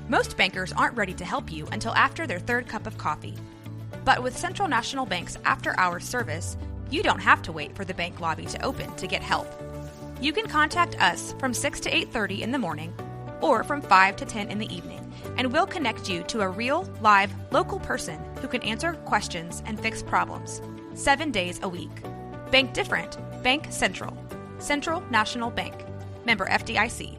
Most bankers aren't ready to help you until after their third cup of coffee. But with Central National Bank's after-hours service, you don't have to wait for the bank lobby to open to get help. You can contact us from 6 to 8:30 in the morning or from 5 to 10 in the evening, and we'll connect you to a real, live, local person who can answer questions and fix problems 7 days a week. Bank different. Bank Central. Central National Bank. Member FDIC.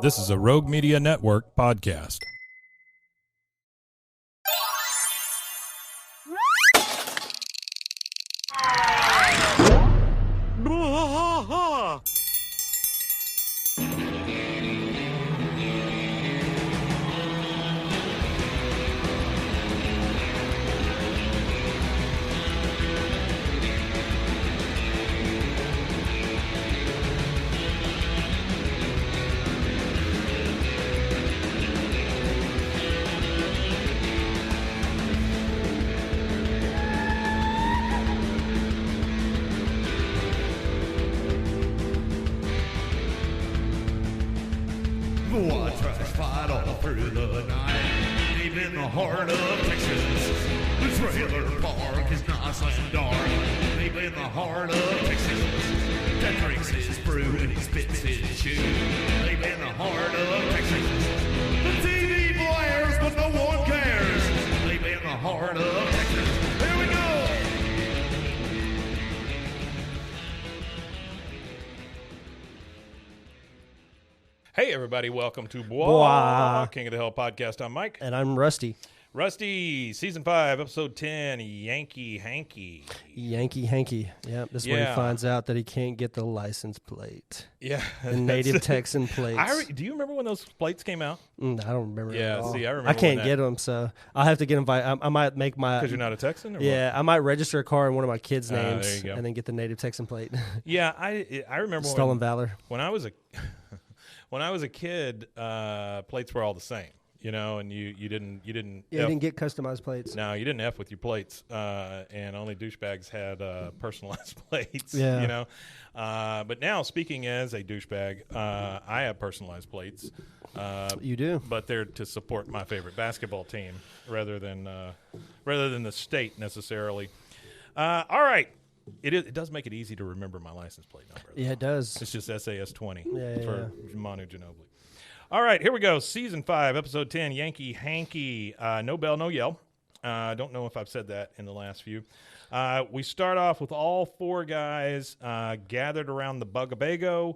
This is a Rogue Media Network podcast. Through the night, deep in the heart of Texas, the trailer park is nice and dark. Deep in the heart of Texas, that drinks his brew and he spits his chew. Deep in the heart of Texas, the TV blares but no one cares. Deep in the heart of Texas, here we go. Hey, everybody. Welcome to Bois, King of the Hill podcast. I'm Mike. And I'm Rusty. Rusty, Season 5, Episode 10, Yankee, Hankee. Yankey Hankey. Yep, this is when he finds out that he can't get the license plate. Yeah. The native Texan plates. Do you remember when those plates came out? I don't remember at all. See, I remember I can't get them, so I'll have to get them. I might make my... Because you're not a Texan? Or yeah, what? I might register a car in one of my kids' names there you go. And then get the native Texan plate. Yeah, I remember Stolen valor. When I was a... When I was a kid, plates were all the same, you know, and you didn't. Yeah, you didn't get customized plates. No, you didn't F with your plates, and only douchebags had personalized plates. Yeah. You know, but now speaking as a douchebag, I have personalized plates. You do, but they're to support my favorite basketball team rather than the state necessarily. All right. It does make it easy to remember my license plate number, though. Yeah, it does. It's just SAS 20 for Manu Ginobili. All right, here we go. Season 5, Episode 10, Yankee, Hankee. No bell, no yell. Don't know if I've said that in the last few. We start off with all four guys gathered around the Bugabago,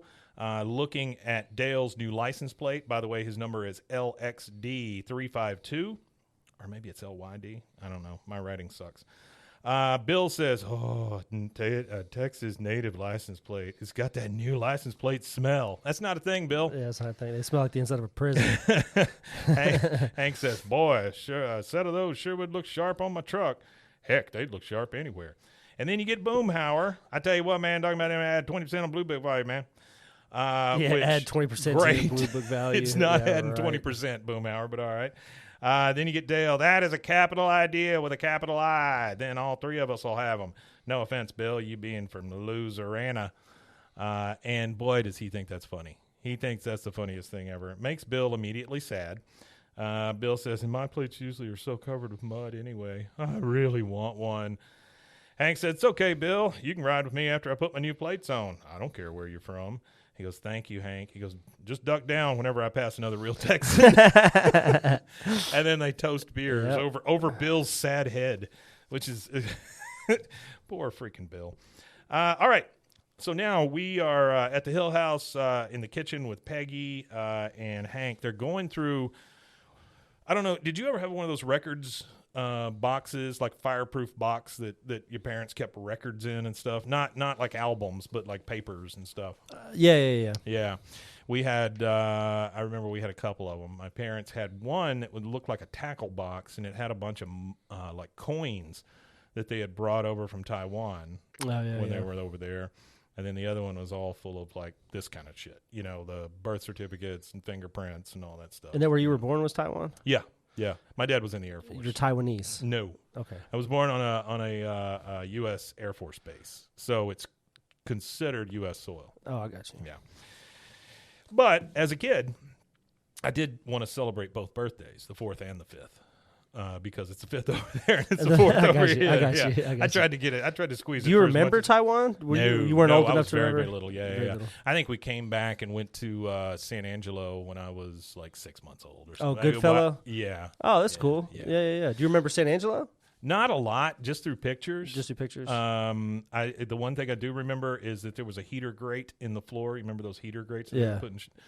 looking at Dale's new license plate. By the way, his number is LXD352, or maybe it's LYD. I don't know. My writing sucks. Bill says, Texas native license plate. It's got that new license plate smell. That's not a thing, Bill. Yeah, that's not a thing. They smell like the inside of a prison. Hank says, boy, sure, a set of those sure would look sharp on my truck. Heck, they'd look sharp anywhere. And then you get Boomhauer. I tell you what, man, talking about him, add 20% on Blue Book value, man. Add 20% to the Blue Book value. It's not adding 20%, Boomhauer, but all right. Then you get Dale. That is a capital idea with a capital I. Then all three of us will have them. No offense, Bill, you being from Luzerana. And boy, does he think that's funny. He thinks that's the funniest thing ever. It makes Bill immediately sad. Bill says, and my plates usually are so covered with mud anyway. I really want one. Hank said, it's okay, Bill. You can ride with me after I put my new plates on. I don't care where you're from. He goes, thank you, Hank. He goes, just duck down whenever I pass another real Texan. And then they toast beers over Bill's sad head, which is poor freaking Bill. All right. So now we are at the Hill House in the kitchen with Peggy and Hank. They're going through, I don't know, did you ever have one of those records boxes, like fireproof box that your parents kept records in and stuff? Not like albums, but like papers and stuff. Yeah. We had, I remember we had a couple of them. My parents had one that would look like a tackle box, and it had a bunch of like coins that they had brought over from Taiwan when they were over there. And then the other one was all full of like this kind of shit, you know, the birth certificates and fingerprints and all that stuff. And then where you were born was Taiwan? Yeah. Yeah. My dad was in the Air Force. You're Taiwanese? No. Okay. I was born on a U.S. Air Force base. So it's considered U.S. soil. Oh, I got you. Yeah. But as a kid, I did want to celebrate both birthdays, the 4th and the 5th. Because it's the 5th over there and it's the 4th over here. I got you. I tried to get it. I tried to squeeze it. Do you remember Taiwan? You weren't old enough to remember? Very little. Yeah. I think we came back and went to San Angelo when I was like 6 months old or something. Oh, Goodfellow? Yeah. Oh, that's cool. Yeah. Do you remember San Angelo? Not a lot, just through pictures. The one thing I do remember is that there was a heater grate in the floor. You remember those heater grates? Yeah.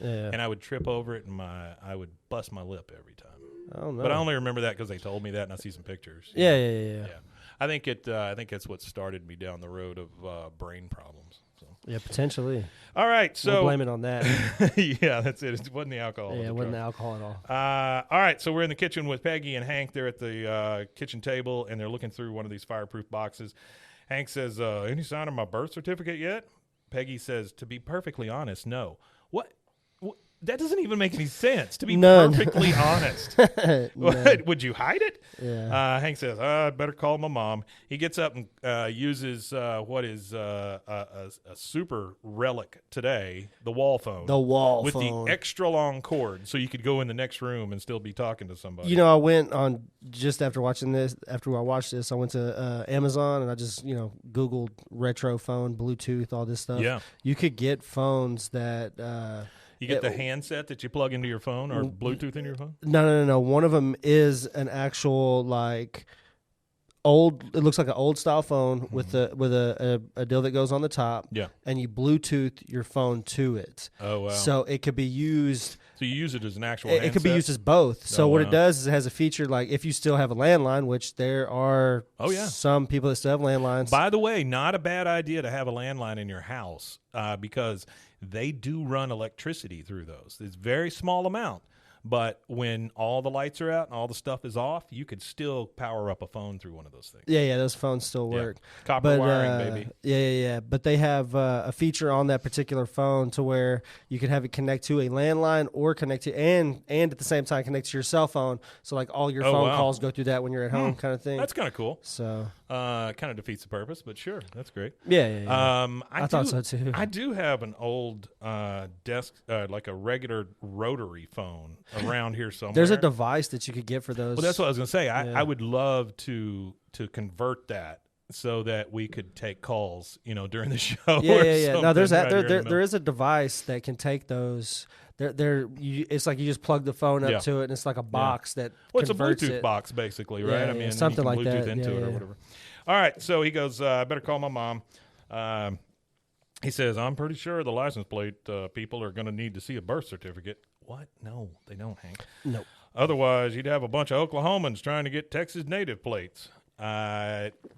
And I would trip over it, and I would bust my lip every time. Oh no! But I only remember that because they told me that, and I see some pictures. Yeah. I think that's what started me down the road of brain problems. So. Yeah, potentially. All right, so we'll blame it on that. Yeah, that's it. It wasn't the alcohol. Yeah, it wasn't the alcohol at all. All right, so we're in the kitchen with Peggy and Hank. They're at the kitchen table, and they're looking through one of these fireproof boxes. Hank says, "Any sign of my birth certificate yet?" Peggy says, "To be perfectly honest, no." What? That doesn't even make any sense, to be perfectly honest. What, would you hide it? Yeah. Hank says, I'd better call my mom. He gets up and uses what is a super relic today, the wall phone. The wall with phone. The extra long cord, so you could go in the next room and still be talking to somebody. You know, I went on, just after watching this, after I watched this, I went to Amazon and I just, Googled retro phone, Bluetooth, all this stuff. Yeah. You could get phones that... You get the handset that you plug into your phone or Bluetooth in your phone? No. One of them is an actual old. It looks like an old style phone with a deal that goes on the top. Yeah. And you Bluetooth your phone to it. Oh wow. So it could be used. So you use it as an actual handset? It could be used as both. So what it does is it has a feature like if you still have a landline, which there are some people that still have landlines. By the way, not a bad idea to have a landline in your house because they do run electricity through those. It's a very small amount. But when all the lights are out and all the stuff is off, you could still power up a phone through one of those things. Yeah, those phones still work. Copper wiring, baby. Yeah. But they have a feature on that particular phone to where you can have it connect to a landline or connect to, and at the same time connect to your cell phone. So like all your phone calls go through that when you're at home kind of thing. That's kind of cool. So kind of defeats the purpose, but sure, that's great. Yeah. I thought so too. I do have an old desk, like a regular rotary phone around here somewhere. There's a device that you could get for those. Well, that's what I was going to say. I would love to convert that so that we could take calls, during the show. Yeah. No, there's that. There is a device that can take those. It's like you just plug the phone up to it, and it's like a box that converts it's a Bluetooth box, basically, right? Yeah, I mean, something you can like Bluetooth that. into it or whatever. All right, so he goes, I better call my mom. He says, I'm pretty sure the license plate people are going to need to see a birth certificate. What? No, they don't, Hank. No. Otherwise, you'd have a bunch of Oklahomans trying to get Texas native plates.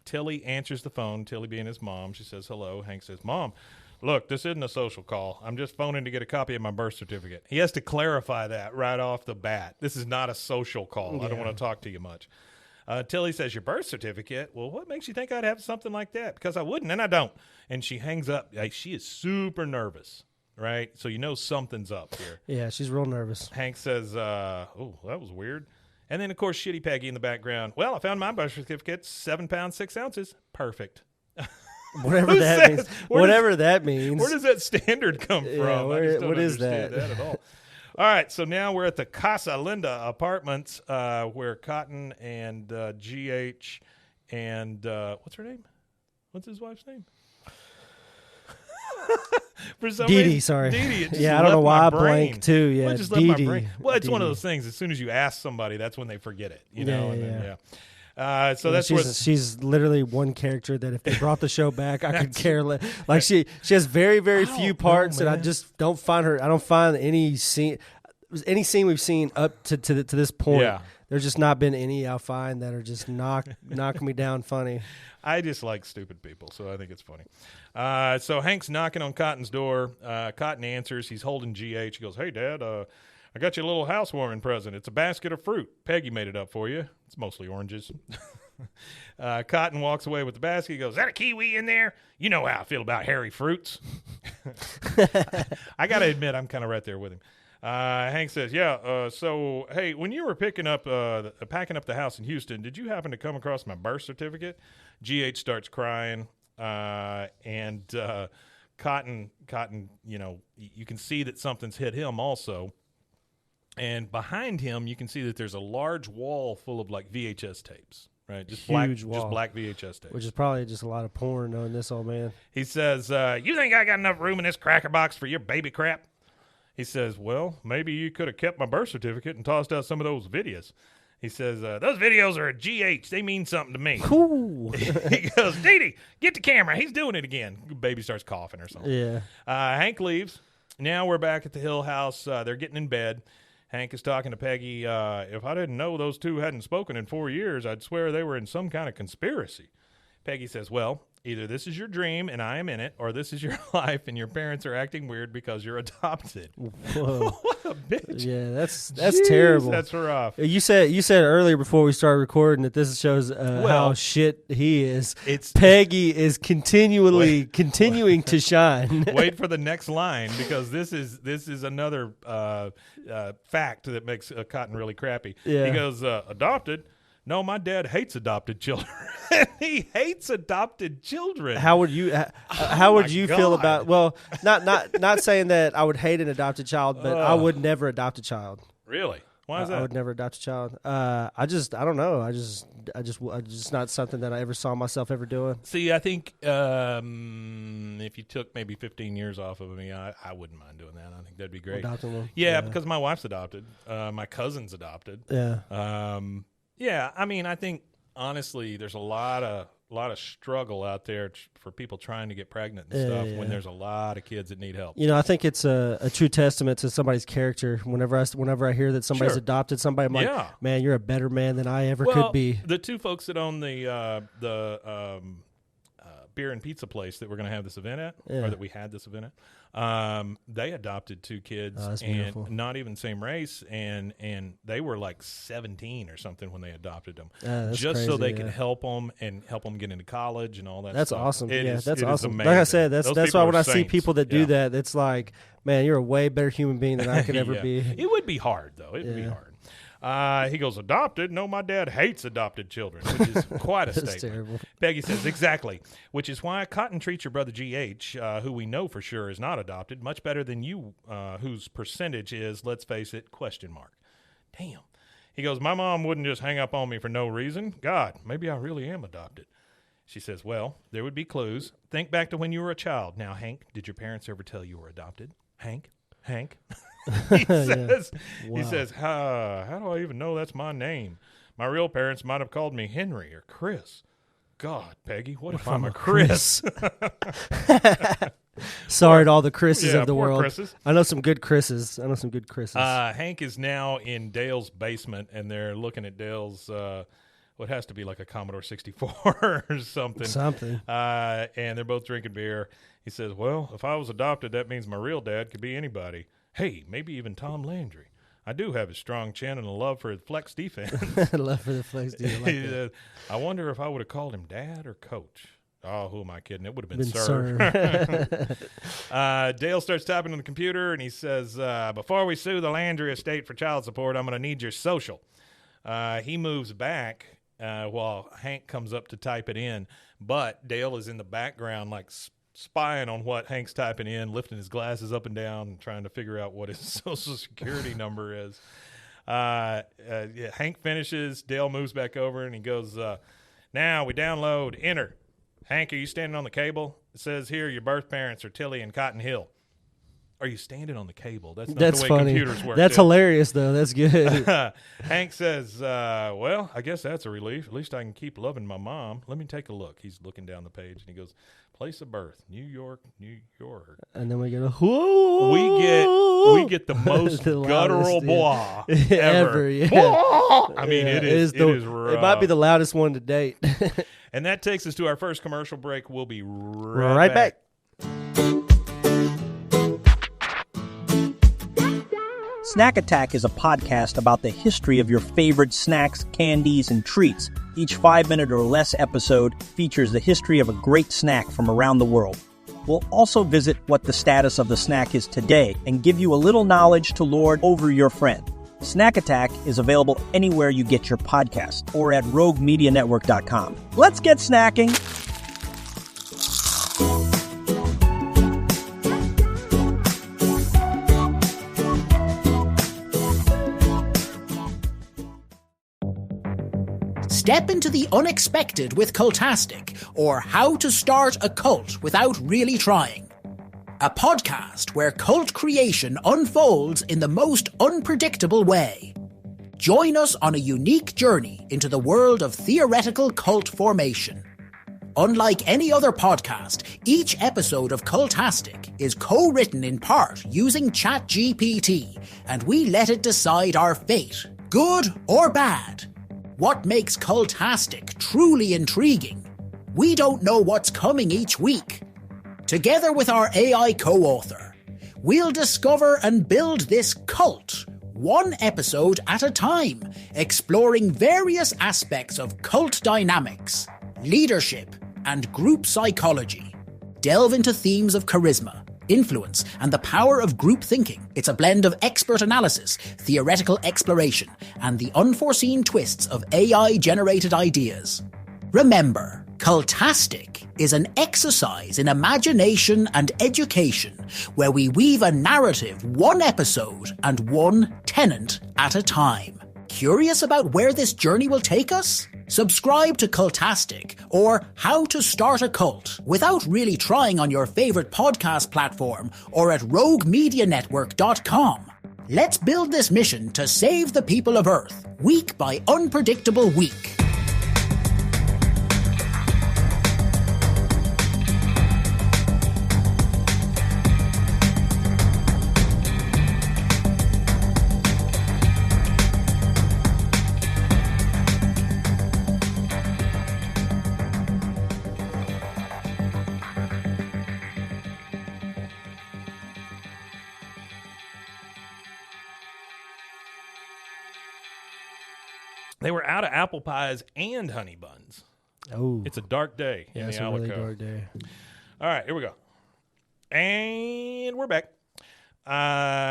Tilly answers the phone, Tilly being his mom. She says, hello. Hank says, Mom, look, this isn't a social call. I'm just phoning to get a copy of my birth certificate. He has to clarify that right off the bat. This is not a social call. Yeah. I don't want to talk to you much. Tilly says, your birth certificate? Well, what makes you think I'd have something like that? Because I wouldn't, and I don't. And she hangs up. She is super nervous, right? So something's up here. Yeah, she's real nervous. Hank says, oh, that was weird. And then, of course, Shitty Peggy in the background. Well, I found my birth certificate, 7 pounds, 6 ounces. Perfect. Whatever that means. That means. Where does that standard come from? What is that? That at all. All right, so now we're at the Casa Linda Apartments where Cotton and GH and what's her name? What's his wife's name? For some Dee Dee, reason, sorry. Dee Dee. I don't know why I blanked too. Yeah, Dee Dee. Well, it's one of those things. As soon as you ask somebody, that's when they forget it. So that's she's literally one character that if they brought the show back, I could care less. Like she has very, very few parts, and I just don't find her. I don't find any scene we've seen up to this point. Yeah. There's just not been any I find that are just knocking me down funny. I just like stupid people, so I think it's funny. So Hank's knocking on Cotton's door. Cotton answers. He's holding GH. He goes, hey, Dad, I got you a little housewarming present. It's a basket of fruit. Peggy made it up for you. It's mostly oranges. Cotton walks away with the basket. He goes, is that a kiwi in there? You know how I feel about hairy fruits. I got to admit, I'm kind of right there with him. Hank says, so, hey, when you were packing up the house in Houston, did you happen to come across my birth certificate? GH starts crying, and Cotton, you can see that something's hit him also. And behind him, you can see that there's a large wall full of like VHS tapes, right? Just Huge black, wall. just black VHS tapes. Which is probably just a lot of porn knowing this old man. He says, you think I got enough room in this cracker box for your baby crap? He says, well, maybe you could have kept my birth certificate and tossed out some of those videos. He says, those videos are a GH. They mean something to me. Ooh. He goes, Dee, get the camera. He's doing it again. Baby starts coughing or something. Yeah. Hank leaves. Now we're back at the Hill house. They're getting in bed. Hank is talking to Peggy. If I didn't know those two hadn't spoken in 4 years, I'd swear they were in some kind of conspiracy. Peggy says, well, either this is your dream and I am in it, or this is your life and your parents are acting weird because you're adopted. Whoa. What a bitch. Yeah, that's Jeez, terrible. That's rough. You said earlier before we started recording that this shows how shit he is. Peggy is continuing to shine. Wait for the next line, because this is another fact that makes Cotton really crappy. Yeah. He goes, adopted? No, my dad hates adopted children. He hates adopted children. How would you feel about? Well, not saying that I would hate an adopted child, but I would never adopt a child. Really? Why is that? I would never adopt a child. I don't know. I just not something that I ever saw myself ever doing. See, I think if you took maybe 15 years off of me, I wouldn't mind doing that. I think that'd be great. Adopting them. Yeah, because my wife's adopted. My cousin's adopted. Yeah. Yeah, I mean, I think honestly, there's a lot of struggle out there for people trying to get pregnant and stuff when there's a lot of kids that need help. I think it's a true testament to somebody's character. Whenever I hear that somebody's adopted somebody, I'm like, man, you're a better man than I ever could be. The two folks that own the beer and pizza place that we're going to have this event at, or that we had this event at, they adopted two kids, and beautiful. not even same race, and they were like 17 or something when they adopted them, just crazy, so they could help them get into college and all that. That's stuff. awesome. That's it awesome. Amazing. Like I said, that's why when I see people that do that, it's like, man, you're a way better human being than I could ever be. It would be hard though. It would be hard. He goes, adopted? No, my dad hates adopted children, which is quite a statement. Terrible. Peggy says, exactly, which is why Cotton treats your brother GH, who we know for sure is not adopted, much better than you, whose percentage is, let's face it, ? Damn. He goes, my mom wouldn't just hang up on me for no reason. God, maybe I really am adopted. She says, well, there would be clues. Think back to when you were a child. Now, Hank, did your parents ever tell you were adopted? Hank? He says, how do I even know that's my name? My real parents might have called me Henry or Chris. God, Peggy, what if I'm a Chris? Sorry to all the Chris's of the poor world. Chris's. I know some good Chris's. Hank is now in Dale's basement, and they're looking at Dale's what has to be like a Commodore 64 or something. And they're both drinking beer. He says, well, if I was adopted, that means my real dad could be anybody. Hey, maybe even Tom Landry. I do have a strong chin and a love for flex defense. Love for the flex defense. He says, I wonder if I would have called him dad or coach. Oh, who am I kidding? It would have been sir. Dale starts typing on the computer, and he says, before we sue the Landry estate for child support, I'm going to need your social. He moves back while Hank comes up to type it in, but Dale is in the background like spying on what Hank's typing in, lifting his glasses up and down and trying to figure out what his social security number is. Hank finishes. Dale moves back over, and he goes, now we download, enter. Hank, are you standing on the cable? It says here your birth parents are Tilly and Cotton Hill. Are you standing on the cable? That's not the way funny. Computers work. That's hilarious, though. That's good. Hank says, well, I guess that's a relief. At least I can keep loving my mom. Let me take a look. He's looking down the page, and he goes, place of birth, New York, New York. And then we go, whoa. We get the most guttural blah ever. Yeah. I mean, it is rough. It might be the loudest one to date. And that takes us to our first commercial break. We'll be right back. Snack Attack is a podcast about the history of your favorite snacks, candies, and treats. Each 5-minute or less episode features the history of a great snack from around the world. We'll also visit what the status of the snack is today and give you a little knowledge to lord over your friend. Snack Attack is available anywhere you get your podcast or at roguemedianetwork.com. Let's get snacking! Step into the unexpected with Cultastic, or How to Start a Cult Without Really Trying. A podcast where cult creation unfolds in the most unpredictable way. Join us on a unique journey into the world of theoretical cult formation. Unlike any other podcast, each episode of Cultastic is co-written in part using ChatGPT, and we let it decide our fate, good or bad. What makes Cultastic truly intriguing? We don't know what's coming each week. Together with our AI co-author, we'll discover and build this cult, one episode at a time, exploring various aspects of cult dynamics, leadership, and group psychology. Delve into themes of charisma, influence, and the power of group thinking. It's a blend of expert analysis, theoretical exploration, and the unforeseen twists of AI-generated ideas. Remember, Cultastic is an exercise in imagination and education where we weave a narrative one episode and one tenant at a time. Curious about where this journey will take us? Subscribe to Cultastic or How to Start a Cult without really trying on your favorite podcast platform or at roguemedianetwork.com. Let's build this mission to save the people of Earth, week by unpredictable week. They were out of apple pies and honey buns. Oh, It's a dark day yeah, in it's the a really Alico. dark day. All right, here we go. And we're back.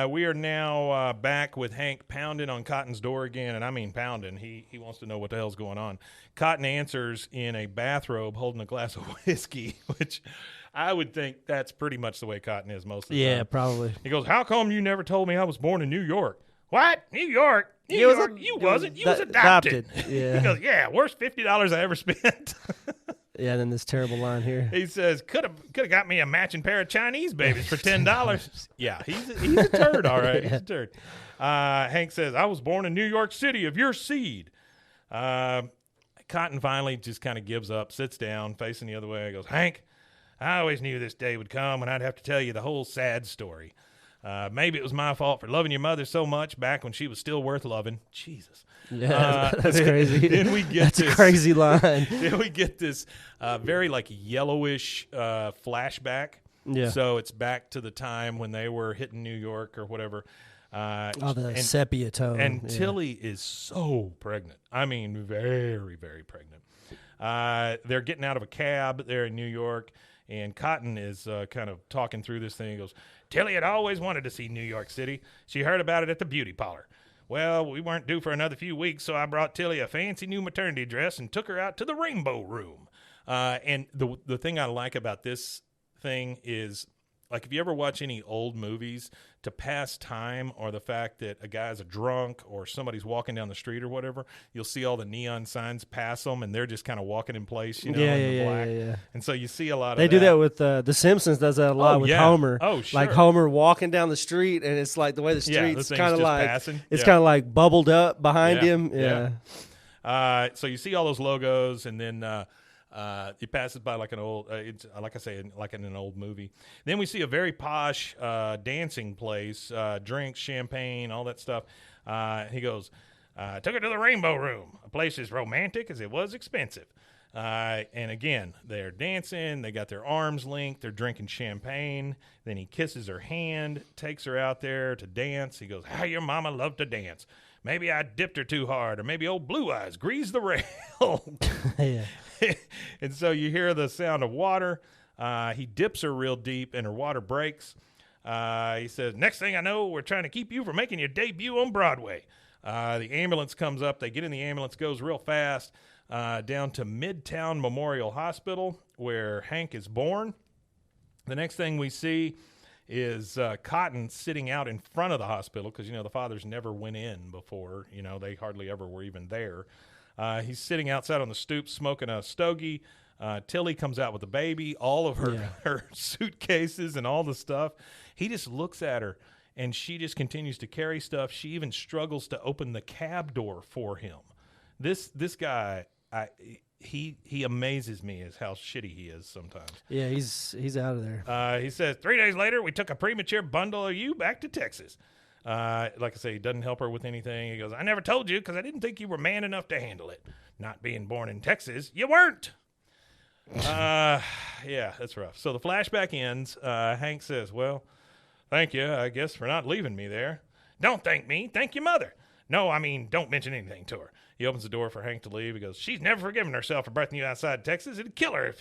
We are now back with Hank pounding on Cotton's door again, and I mean pounding. He wants to know what the hell's going on. Cotton answers in a bathrobe holding a glass of whiskey, which I would think that's pretty much the way Cotton is most of the time. Yeah, probably. He goes, "How come you never told me I was born in New York?" "What? New York? New York? You wasn't. You was adopted." Yeah. He goes, "Yeah, worst $50 I ever spent." Yeah, and then this terrible line here. He says, "Could have got me a matching pair of Chinese babies for $10." Yeah, he's a turd, all right. He's a turd. Hank says, "I was born in New York City of your seed." Cotton finally just kind of gives up, sits down, facing the other way. He goes, "Hank, I always knew this day would come when I'd have to tell you the whole sad story. Maybe it was my fault for loving your mother so much back when she was still worth loving." Jesus. Yeah, that's crazy. Then we get that's this, a crazy line. Then we get this very like yellowish flashback. Yeah. So it's back to the time when they were hitting New York or whatever. The sepia tone. And yeah. Tilly is so pregnant. I mean, very, very pregnant. They're getting out of a cab there in New York, and Cotton is kind of talking through this thing. He goes, "Tilly had always wanted to see New York City. She heard about it at the beauty parlor. Well, we weren't due for another few weeks, so I brought Tilly a fancy new maternity dress and took her out to the Rainbow Room." And the thing I like about this thing is, like, if you ever watch any old movies, to pass time or the fact that a guy's a drunk or somebody's walking down the street or whatever, you'll see all the neon signs pass them, and they're just kind of walking in place, in the black. Yeah. And so you see a lot of They do that with The Simpsons does that a lot with Homer. Oh, sure. Like Homer walking down the street, and it's like the way the street's thing's kind of just like passing. it's Yeah. kind of like bubbled up behind Yeah, him. Yeah. So you see all those logos, and then it passes by like an old, it's like I say, like in an old movie. Then we see a very posh dancing place, drinks, champagne, all that stuff. He goes, "Took her to the Rainbow Room, a place as romantic as it was expensive." And again, they're dancing. They got their arms linked. They're drinking champagne. Then he kisses her hand, takes her out there to dance. He goes, "How your mama loved to dance. Maybe I dipped her too hard, or maybe old Blue Eyes greased the rail." Yeah. And so you hear the sound of water. He dips her real deep, and her water breaks. He says, "Next thing I know, we're trying to keep you from making your debut on Broadway." The ambulance comes up. They get in the ambulance, goes real fast down to Midtown Memorial Hospital, where Hank is born. The next thing we see is Cotton sitting out in front of the hospital because, the fathers never went in before. They hardly ever were even there. He's sitting outside on the stoop smoking a stogie. Tilly comes out with the baby, all of her suitcases and all the stuff. He just looks at her, and she just continues to carry stuff. She even struggles to open the cab door for him. This guy, he amazes me as how shitty he is sometimes. Yeah, he's out of there. He says, 3 days later, we took a premature bundle of you back to Texas. Like I say, he doesn't help her with anything. He goes, I never told you because I didn't think you were man enough to handle it. Not being born in Texas, you weren't. Yeah, that's rough. So the flashback ends. Hank says, well, thank you, I guess, for not leaving me there. Don't thank me. Thank your mother. No, I mean, don't mention anything to her. He opens the door for Hank to leave. He goes, she's never forgiven herself for birthing you outside Texas. It'd kill her if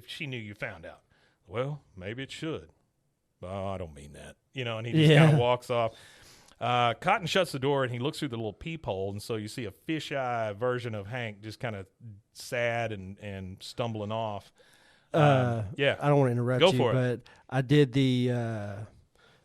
she knew you found out. Well, maybe it should. Oh, I don't mean that. And he just kind of walks off. Cotton shuts the door, and he looks through the little peephole, and so you see a fisheye version of Hank just kind of sad and stumbling off. I don't want to interrupt you, but I did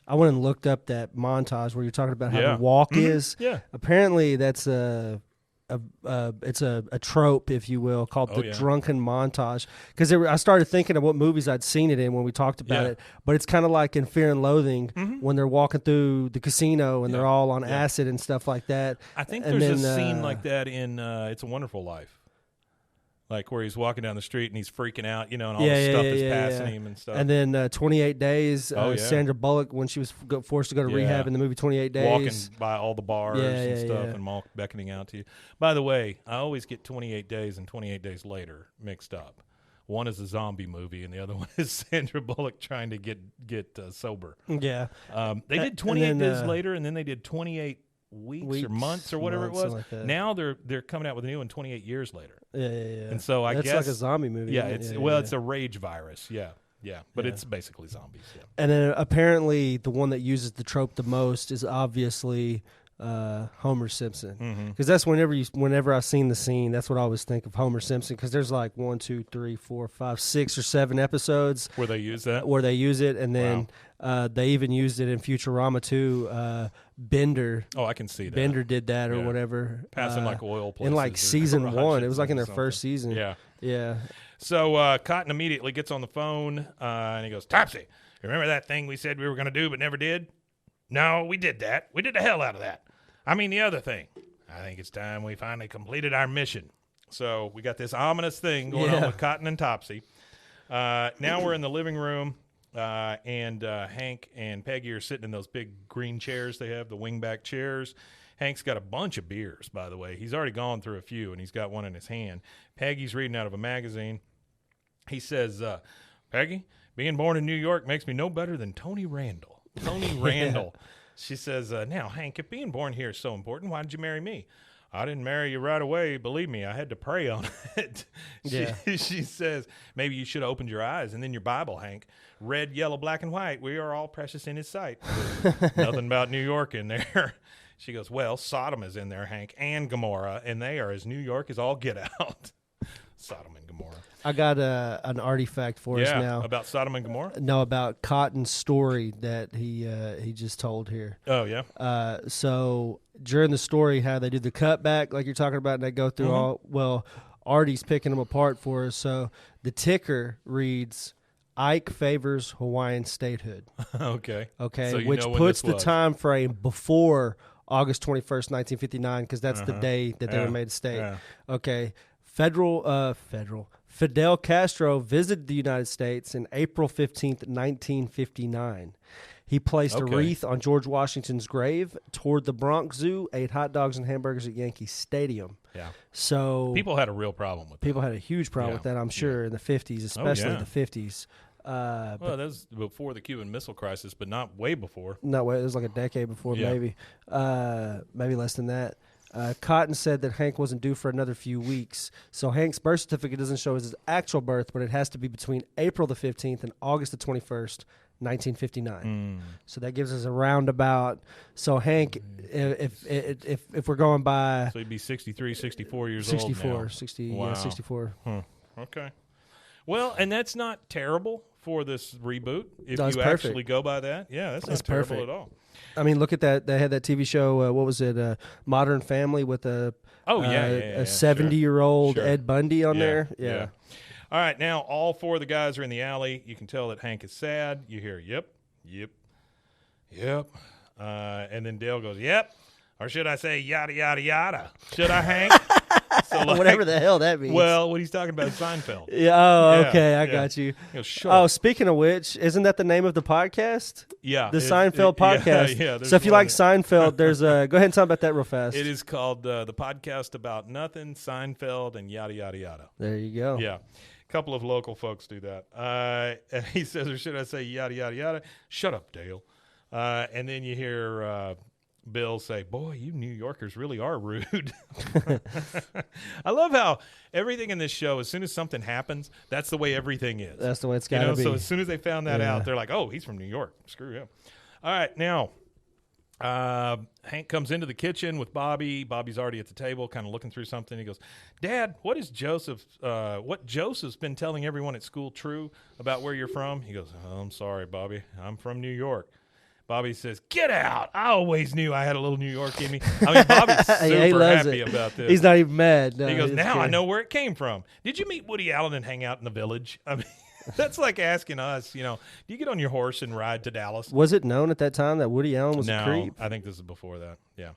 I went and looked up that montage where you're talking about how the walk is. Yeah. Apparently, that's it's a trope, if you will, called the drunken montage. Because I started thinking of what movies I'd seen it in when we talked about it. But it's kind of like in Fear and Loathing when they're walking through the casino and they're all on acid and stuff like that. I think there's a scene like that in It's a Wonderful Life. Like where he's walking down the street and he's freaking out, and all the stuff is passing him and stuff. And then 28 Days, Sandra Bullock, when she was forced to go to rehab in the movie 28 Days. Walking by all the bars and stuff and all beckoning out to you. By the way, I always get 28 Days and 28 Days Later mixed up. One is a zombie movie and the other one is Sandra Bullock trying to get sober. Yeah. They did 28 Days Later, and then they did 28 weeks or months or whatever it was. Like now they're coming out with a new one 28 years later. Yeah. And so I guess that's like a zombie movie. Yeah, it's a rage virus. Yeah, but it's basically zombies. Yeah. And then apparently the one that uses the trope the most is obviously Homer Simpson, because that's whenever I've seen the scene, that's what I always think of Homer Simpson, because there's like 1, 2, 3, 4, 5, 6 or 7 episodes where they use that, and then they even used it in Futurama too. Bender. Oh, I can see that. Bender did that or whatever. Passing like oil places. In like season 1. It was like in their first season. Yeah. So Cotton immediately gets on the phone and he goes, Topsy, remember that thing we said we were going to do but never did? No, we did that. We did the hell out of that. I mean the other thing. I think it's time we finally completed our mission. So we got this ominous thing going on with Cotton and Topsy. Now we're in the living room. And Hank and Peggy are sitting in those big green chairs they have, the wingback chairs. Hank's got a bunch of beers, by the way. He's already gone through a few, and he's got one in his hand. Peggy's reading out of a magazine. He says, Peggy, being born in New York makes me no better than Tony Randall. Tony Randall. She says, now, Hank, if being born here is so important, why did you marry me? I didn't marry you right away. Believe me, I had to pray on it. She says, maybe you should have opened your eyes and then your Bible, Hank. Red, yellow, black, and white. We are all precious in his sight. Nothing about New York in there. She goes, well, Sodom is in there, Hank, and Gomorrah, and they are as New York as all get out. Sodom and Gomorrah. I got an artifact for us now. About Sodom and Gomorrah? No, about Cotton's story that he just told here. Oh, yeah? So during the story, how they do the cutback, like you're talking about, and they go through Artie's picking them apart for us. So the ticker reads, Ike favors Hawaiian statehood. Okay. So which puts the time frame before August 21st, 1959, because that's the day that they were made a state. Yeah. Okay. Fidel Castro visited the United States in April 15th, 1959. He placed a wreath on George Washington's grave, toured the Bronx Zoo, ate hot dogs and hamburgers at Yankee Stadium. Yeah. So people had a real problem with that. People had a huge problem with that, I'm sure, in the 50s, especially the 50s. Well, that was before the Cuban Missile Crisis, but not way before. No, it was like a decade before, maybe less than that. Cotton said that Hank wasn't due for another few weeks, so Hank's birth certificate doesn't show his actual birth, but it has to be between April the 15th and August the 21st, 1959. So that gives us a roundabout. So Hank, if we're going by, so he'd be 63, 64 years 64, old now. 64. Okay. Well, and that's not terrible for this reboot. If That's you perfect. actually go by that, that's not terrible at all. I mean, look at that. They had that TV show. What was it? Modern Family with a 70-year-old Sure. Ed Bundy on there. Yeah. All right, now all four of the guys are in the alley. You can tell that Hank is sad. You hear, yep. And then Dale goes, yep. Or should I say, yada, yada, yada? Should I, Hank? So Whatever the hell that means. Well, what he's talking about is Seinfeld. Yeah. Oh, okay. I got you. He goes, sure. Oh, speaking of which, isn't that the name of the podcast? Yeah. The Seinfeld podcast. Yeah. So if you like Seinfeld, there's a. Go ahead and talk about that real fast. It is called the podcast about nothing, Seinfeld, and yada, yada, yada. There you go. Yeah. A couple of local folks do that. And he says, or should I say, yada, yada, yada? Shut up, Dale. And then you hear Bill say, boy, you New Yorkers really are rude. I love how everything in this show, as soon as something happens, that's the way everything is. That's the way it's got to be. So as soon as they found that out, they're like, oh, he's from New York. Screw him. All right, now Hank comes into the kitchen with Bobby. Bobby's already at the table kind of looking through something. He goes, Dad, what Joseph's been telling everyone at school true about where you're from? He goes, oh, I'm sorry, Bobby. I'm from New York. Bobby says, get out. I always knew I had a little New York in me. I mean, Bobby's super happy about this. He's not even mad. No, he goes, now I know where it came from. Did you meet Woody Allen and hang out in the Village? I mean, that's like asking us, do you get on your horse and ride to Dallas? Was it known at that time that Woody Allen was a creep? I think this is before that. Yeah.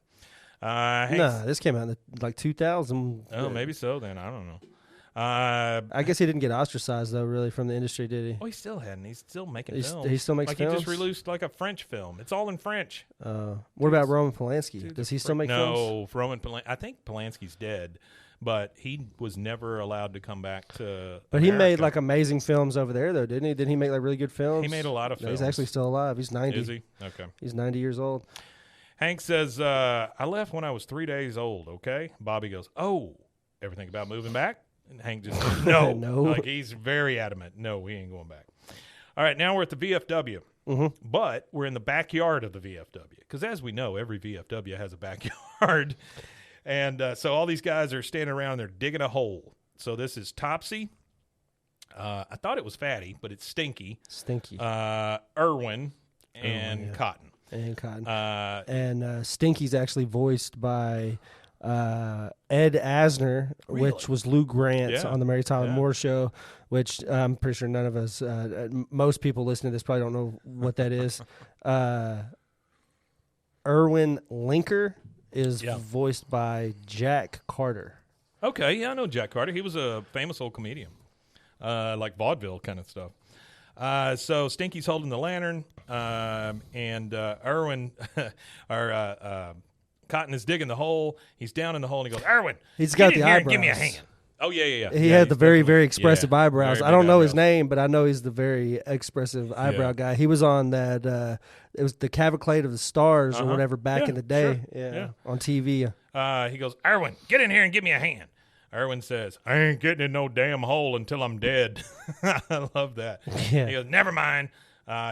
No, this came out in like 2000. Oh, maybe so then. I don't know. I guess he didn't get ostracized, though, really, from the industry, did he? Oh, he still hadn't. He's still making films. He still makes films? He just released like a French film. It's all in French. What about Roman Polanski? Does he still make films? No, Roman Polanski. I think Polanski's dead, but he was never allowed to come back to But America. He made like amazing films over there, though, didn't he? Didn't he make like really good films? He made a lot of films. He's actually still alive. He's 90. Is he? Okay. He's 90 years old. Hank says, I left when I was 3 days old, okay? Bobby goes, oh, ever think about moving back? And Hank just goes, no. No. Like, he's very adamant. No, we ain't going back. All right, now we're at the VFW. Mm-hmm. But we're in the backyard of the VFW. Because as we know, every VFW has a backyard. And so all these guys are standing around. They're digging a hole. So this is Topsy. I thought it was Fatty, but it's Stinky. Irwin and Cotton. And Cotton. And Stinky's actually voiced by Ed Asner, Really? which was Lou Grant on the Mary Tyler Moore Show, which I'm pretty sure none of us, most people listening to this probably don't know what that is. Erwin Linker is voiced by Jack Carter. Okay, yeah, I know Jack Carter. He was a famous old comedian, like vaudeville kind of stuff. So Stinky's holding the lantern, and Irwin, or Cotton is digging the hole. He's down in the hole, and he goes, Irwin, he's got the eyebrows. Give me a hand. Oh, yeah. He had the very, very expressive eyebrows. Very I don't know eyebrows. his name, but I know he's the very expressive eyebrow guy. He was on that, it was the Cavalcade of the Stars or whatever back in the day on TV. He goes, Irwin, get in here and give me a hand. Irwin says, I ain't getting in no damn hole until I'm dead. I love that. Yeah. He goes, never mind.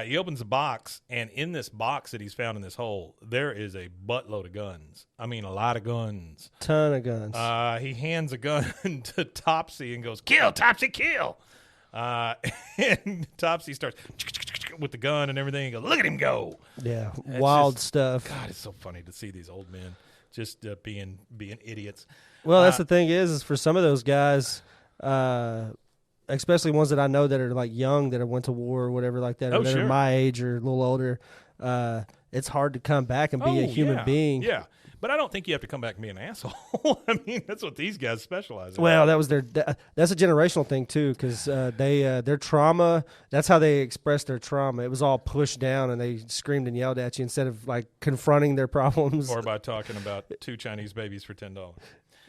He opens a box, and in this box that he's found in this hole, there is a buttload of guns. I mean, a lot of guns. Ton of guns. He hands a gun to Topsy and goes, kill, Topsy, kill. And Topsy starts with the gun and everything. He goes, look at him go. Yeah, It's wild just- stuff. God, it's so funny to see these old men just being idiots. Well, that's the thing is for some of those guys, especially ones that I know that are like young, that have went to war or whatever like that, or that are my age or a little older, it's hard to come back and be a human being. Yeah, but I don't think you have to come back and be an asshole. I mean, that's what these guys specialize in. Well, that was that's a generational thing too, because their trauma, that's how they expressed their trauma. It was all pushed down, and they screamed and yelled at you instead of like confronting their problems. Or by talking about 2 Chinese babies for $10.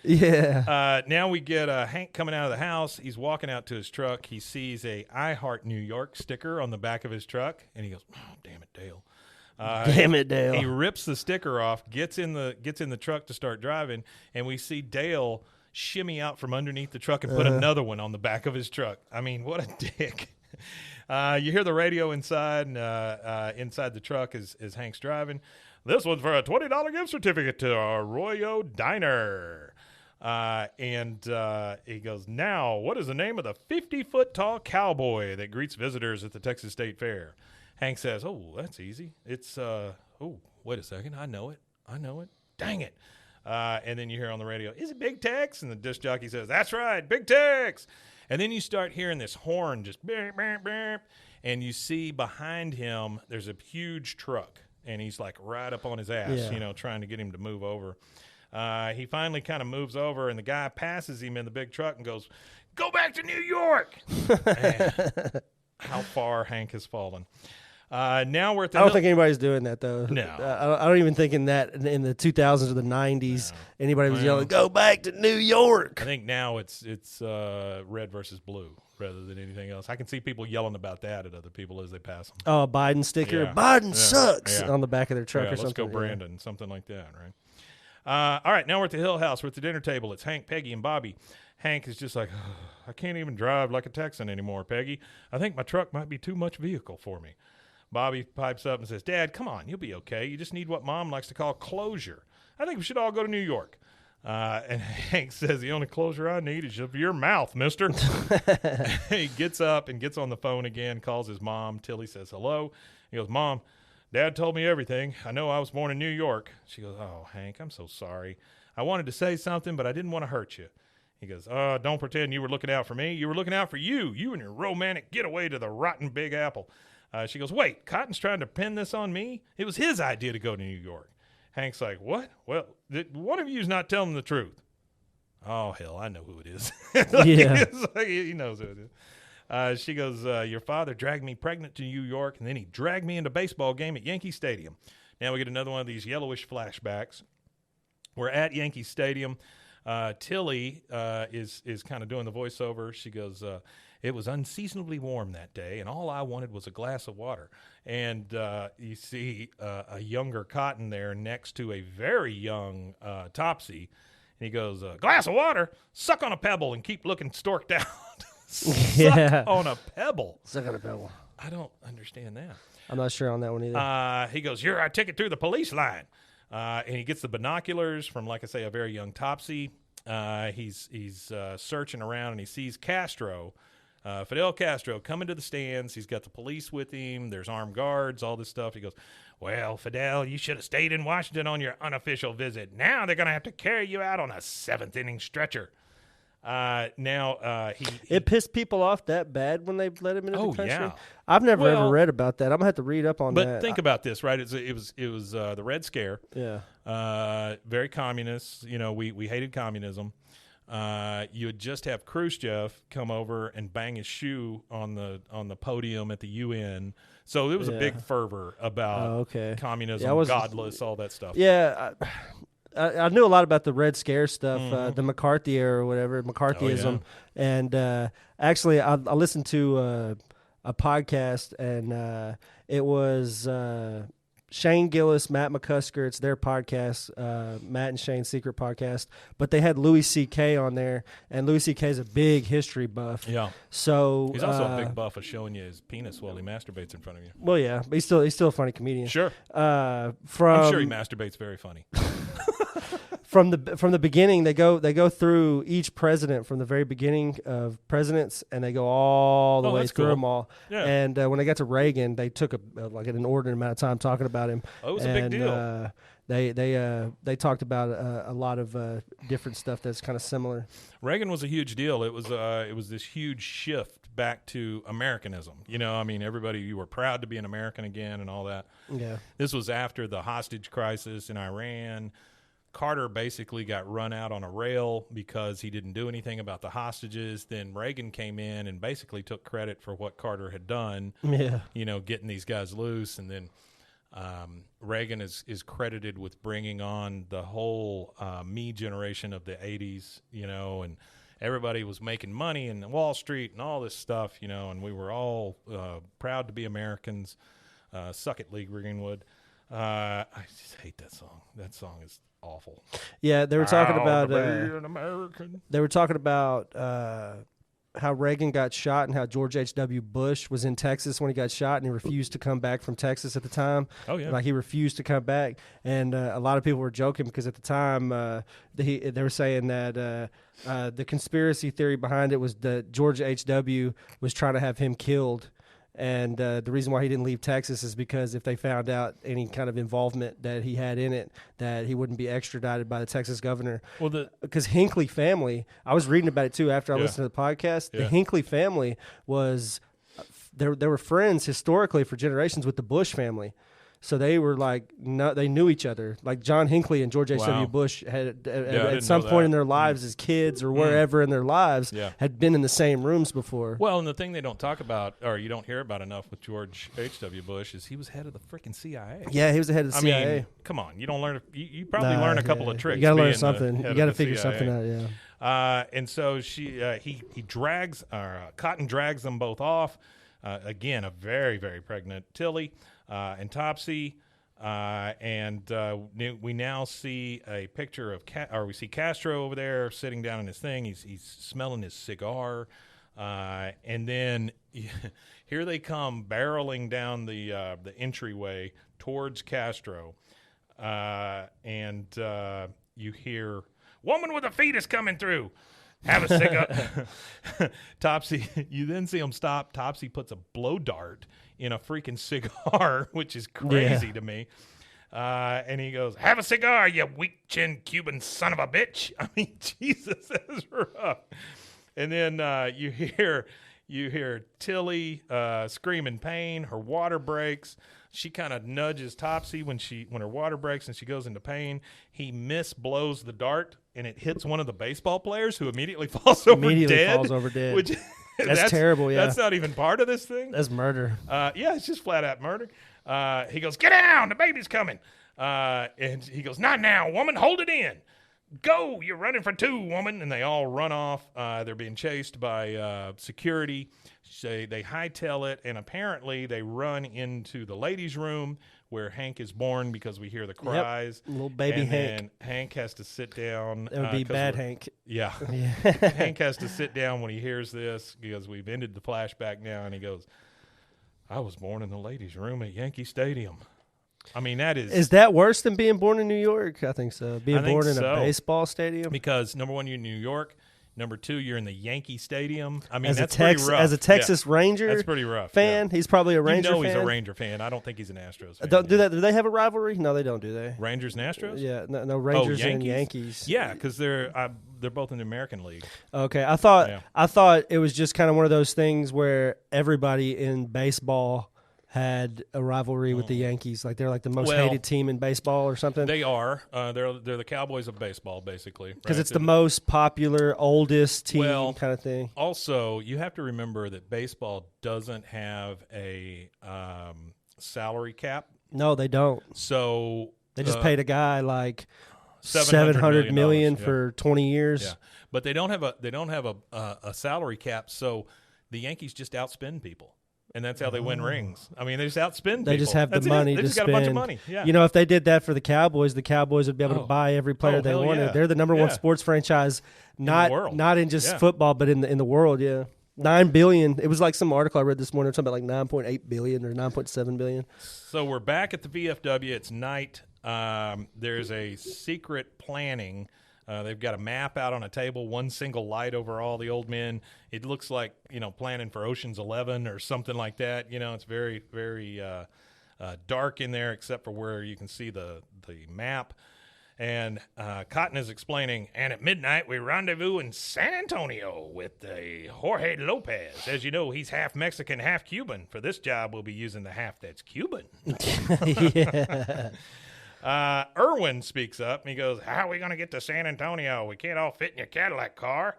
Yeah. Now we get Hank coming out of the house. He's walking out to his truck. He sees a I Heart New York sticker on the back of his truck, and he goes, oh, damn it, Dale. Damn it, Dale. He rips the sticker off, gets in the truck to start driving, and we see Dale shimmy out from underneath the truck and put another one on the back of his truck. I mean, what a dick. You hear the radio inside, and inside the truck as Hank's driving. This one's for a $20 gift certificate to Arroyo Diner. And he goes, now, what is the name of the 50-foot tall cowboy that greets visitors at the Texas State Fair? Hank says, oh, that's easy. It's, wait a second, I know it. Dang it. And then you hear on the radio, is it Big Tex? And the disc jockey says, that's right, Big Tex. And then you start hearing this horn just beep, beep, beep. And you see behind him, there's a huge truck. And he's like right up on his ass, trying to get him to move over. He finally kind of moves over, and the guy passes him in the big truck and goes, go back to New York. Man, how far Hank has fallen. Now we're at the I don't think anybody's doing that, though. No. I don't even think in the 2000s or the 90s anybody was yelling, go back to New York. I think now it's red versus blue rather than anything else. I can see people yelling about that at other people as they pass them. Oh, a Biden sticker. Yeah. Biden sucks on the back of their truck or something. Let's go Brandon, something like that, right? All right, now we're at the Hill House. We're at the dinner table. It's Hank, Peggy, and Bobby. Hank is just like, I can't even drive like a Texan anymore, Peggy. I think my truck might be too much vehicle for me. Bobby pipes up and says, Dad, come on, you'll be okay. You just need what Mom likes to call closure. I think we should all go to New York. And Hank says, the only closure I need is your mouth, mister. He gets up and gets on the phone again, calls his mom. Tilly says hello. He goes, Mom, Dad told me everything. I know I was born in New York. She goes, oh, Hank, I'm so sorry. I wanted to say something, but I didn't want to hurt you. He goes, don't pretend you were looking out for me. You were looking out for you and your romantic getaway to the rotten Big Apple. She goes, wait, Cotton's trying to pin this on me? It was his idea to go to New York. Hank's like, what? Well, one of you's not telling the truth. Oh, hell, I know who it is. He knows who it is. She goes, your father dragged me pregnant to New York, and then he dragged me into a baseball game at Yankee Stadium. Now we get another one of these yellowish flashbacks. We're at Yankee Stadium. Tilly is kind of doing the voiceover. She goes, it was unseasonably warm that day, and all I wanted was a glass of water. And you see a younger Cotton there next to a very young Topsy. And he goes, glass of water? Suck on a pebble and keep looking storked out. Suck on a pebble. Suck on a pebble. I don't understand that. I'm not sure on that one either. He goes, you're our ticket through the police line. And he gets the binoculars from, like I say, a very young Topsy. He's searching around, and he sees Castro, Fidel Castro, coming to the stands. He's got the police with him. There's armed guards, all this stuff. He goes, well, Fidel, you should have stayed in Washington on your unofficial visit. Now they're going to have to carry you out on a seventh-inning stretcher. It pissed people off that bad when they let him into the country. Yeah. I've never ever read about that. I'm gonna have to read up on that. But think about this, right? It was the Red Scare. Yeah. Very communist. We hated communism. You would just have Khrushchev come over and bang his shoe on the podium at the UN. So there was a big fervor about communism, godless, all that stuff. Yeah. I knew a lot about the Red Scare stuff, the McCarthy era or whatever, McCarthyism. And actually, I listened to a podcast, and it was Shane Gillis, Matt McCusker. It's their podcast, Matt and Shane's Secret Podcast. But they had Louis C.K. on there, and Louis C.K. is a big history buff. Yeah. So he's also a big buff of showing you his penis while he masturbates in front of you. Well, yeah, but he's still a funny comedian. Sure. I'm sure he masturbates very funny. From the beginning, they go through each president from the very beginning of presidents, and they go all the way through them all. Yeah. And when they got to Reagan, they took an inordinate amount of time talking about him. Oh, it was a big deal. They talked about a lot of different stuff that's kind of similar. Reagan was a huge deal. It was this huge shift back to Americanism. Everybody, you were proud to be an American again and all that. Yeah. This was after the hostage crisis in Iran. Carter basically got run out on a rail because he didn't do anything about the hostages. Then Reagan came in and basically took credit for what Carter had done, getting these guys loose. And then Reagan is credited with bringing on the whole me generation of the 80s, and everybody was making money in Wall Street and all this stuff, and we were all proud to be Americans. Suck it, Lee Greenwood. I just hate that song. That song is awful. Yeah, they were talking about an American. They were talking about how Reagan got shot and how George H.W. Bush was in Texas when he got shot, and he refused to come back from Texas at the time. Oh yeah, like he refused to come back, and a lot of people were joking because at the time they were saying that the conspiracy theory behind it was that George H.W. was trying to have him killed. And the reason why he didn't leave Texas is because if they found out any kind of involvement that he had in it, that he wouldn't be extradited by the Texas governor. Well, because Hinckley family, I was reading about it too after I listened to the podcast. The Hinckley family was, they were friends historically for generations with the Bush family. So they were like, no, they knew each other. Like John Hinckley and George H.W. Bush had at some point in their lives as kids or wherever in their lives had been in the same rooms before. Well, and the thing they don't talk about, or you don't hear about enough with George H.W. Bush, is he was head of the freaking CIA. Yeah, he was the head of the CIA. Mean, come on, you don't learn. You probably learn a couple of tricks. You got to learn something. You got to figure something out. Yeah. And so he drags, Cotton drags them both off. Again, a very, very pregnant Tilly and Topsy. We now see a picture of we see Castro over there sitting down in his thing. He's smelling his cigar. And then here they come barreling down the entryway towards Castro. And you hear, "Woman with a fetus coming through. Have a cigar." Topsy, you then see him stop. Topsy puts a blow dart in a freaking cigar, which is crazy to me. And he goes, "Have a cigar, you weak-chin Cuban son of a bitch." I mean, Jesus, that is rough. And then you hear Tilly scream in pain. Her water breaks. She kind of nudges Topsy when her water breaks and she goes into pain. He blows the dart and it hits one of the baseball players, who immediately falls over dead. Which that's terrible. Yeah, that's not even part of this thing. That's murder. Yeah, it's just flat out murder. He goes, "Get down, the baby's coming." And he goes, "Not now, woman, hold it in. Go, you're running for two, woman." And they all run off. They're being chased by security. They hightail it, and apparently they run into the ladies' room where Hank is born, because we hear the cries. Yep. Little baby and Hank. And Hank has to sit down. That would be bad Hank. Yeah. Hank has to sit down when he hears this, because we've ended the flashback now, and he goes, "I was born in the ladies' room at Yankee Stadium." I mean, that is... Is that worse than being born in New York? I think so. Being born in a baseball stadium? Because, number one, you're in New York. Number two, you're in the Yankee Stadium. I mean, that's pretty rough. As a Texas Ranger that's pretty rough, fan, he's probably a Ranger fan. He's a Ranger fan. I don't think he's an Astros fan. Do they have a rivalry? No, they don't, do they? Rangers and Astros? Yeah, no Rangers and Yankees. Yeah, because they're both in the American League. Okay, I thought it was just kind of one of those things where everybody in baseball had a rivalry with the Yankees. Like they're like the most hated team in baseball or something. They are. They're the Cowboys of baseball, basically. Because it's the most popular, oldest team kind of thing. Also, you have to remember that baseball doesn't have a salary cap. No, they don't. So they just paid a guy like $700 million for 20 years. Yeah, but they don't have a salary cap. So the Yankees just outspend people. And that's how they win rings. I mean, they just outspend people. They just have the money to spend. They just got a bunch of money. Yeah. You know, if they did that for the Cowboys would be able to buy every player they wanted. Yeah. They're the number one sports franchise, not in just football, but in the world. Yeah, $9 billion. It was like some article I read this morning, something about like $9.8 billion or $9.7 billion. So we're back at the VFW. It's night. There's a secret planning. They've got a map out on a table, one single light over all the old men. It looks like, planning for Ocean's 11 or something like that. It's very, very dark in there, except for where you can see the map. And Cotton is explaining, and at midnight we rendezvous in San Antonio with Jorge Lopez. As you know, he's half Mexican, half Cuban. For this job, we'll be using the half that's Cuban. Yeah. Irwin speaks up, and he goes, "How are we going to get to San Antonio? We can't all fit in your Cadillac car.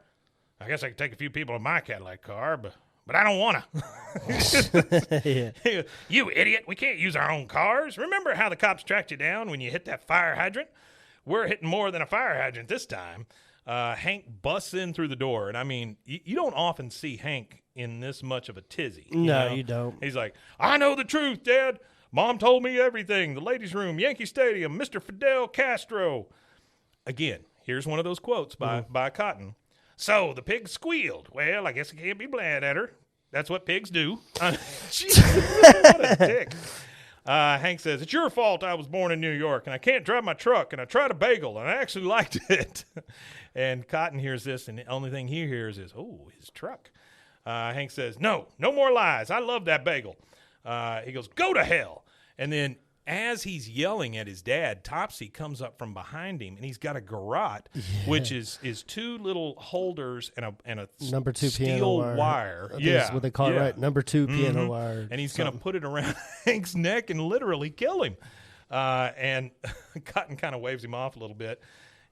I guess I could take a few people in my Cadillac car, but I don't want to." Yeah. "You idiot. We can't use our own cars. Remember how the cops tracked you down when you hit that fire hydrant? We're hitting more than a fire hydrant this time." Hank busts in through the door, and I mean, you don't often see Hank in this much of a tizzy. No, you don't. He's like, "I know the truth, Dad. Mom told me everything. The ladies' room, Yankee Stadium, Mr. Fidel Castro." Again, here's one of those quotes by Cotton. "So the pig squealed. Well, I guess I can't be mad at her. That's what pigs do." Jesus, what a dick. Hank says, "It's your fault I was born in New York, and I can't drive my truck, and I tried a bagel, and I actually liked it." And Cotton hears this, and the only thing he hears is, "Oh, his truck." Hank says, no more lies. I love that bagel. He goes, go to hell. And then as he's yelling at his dad, Topsy comes up from behind him, and he's got a garrote, which is two little holders and a number 2 steel piano wire. That's what they call it, right? Number 2 piano wire. And he's going to put it around Hank's neck and literally kill him. And Cotton kind of waves him off a little bit.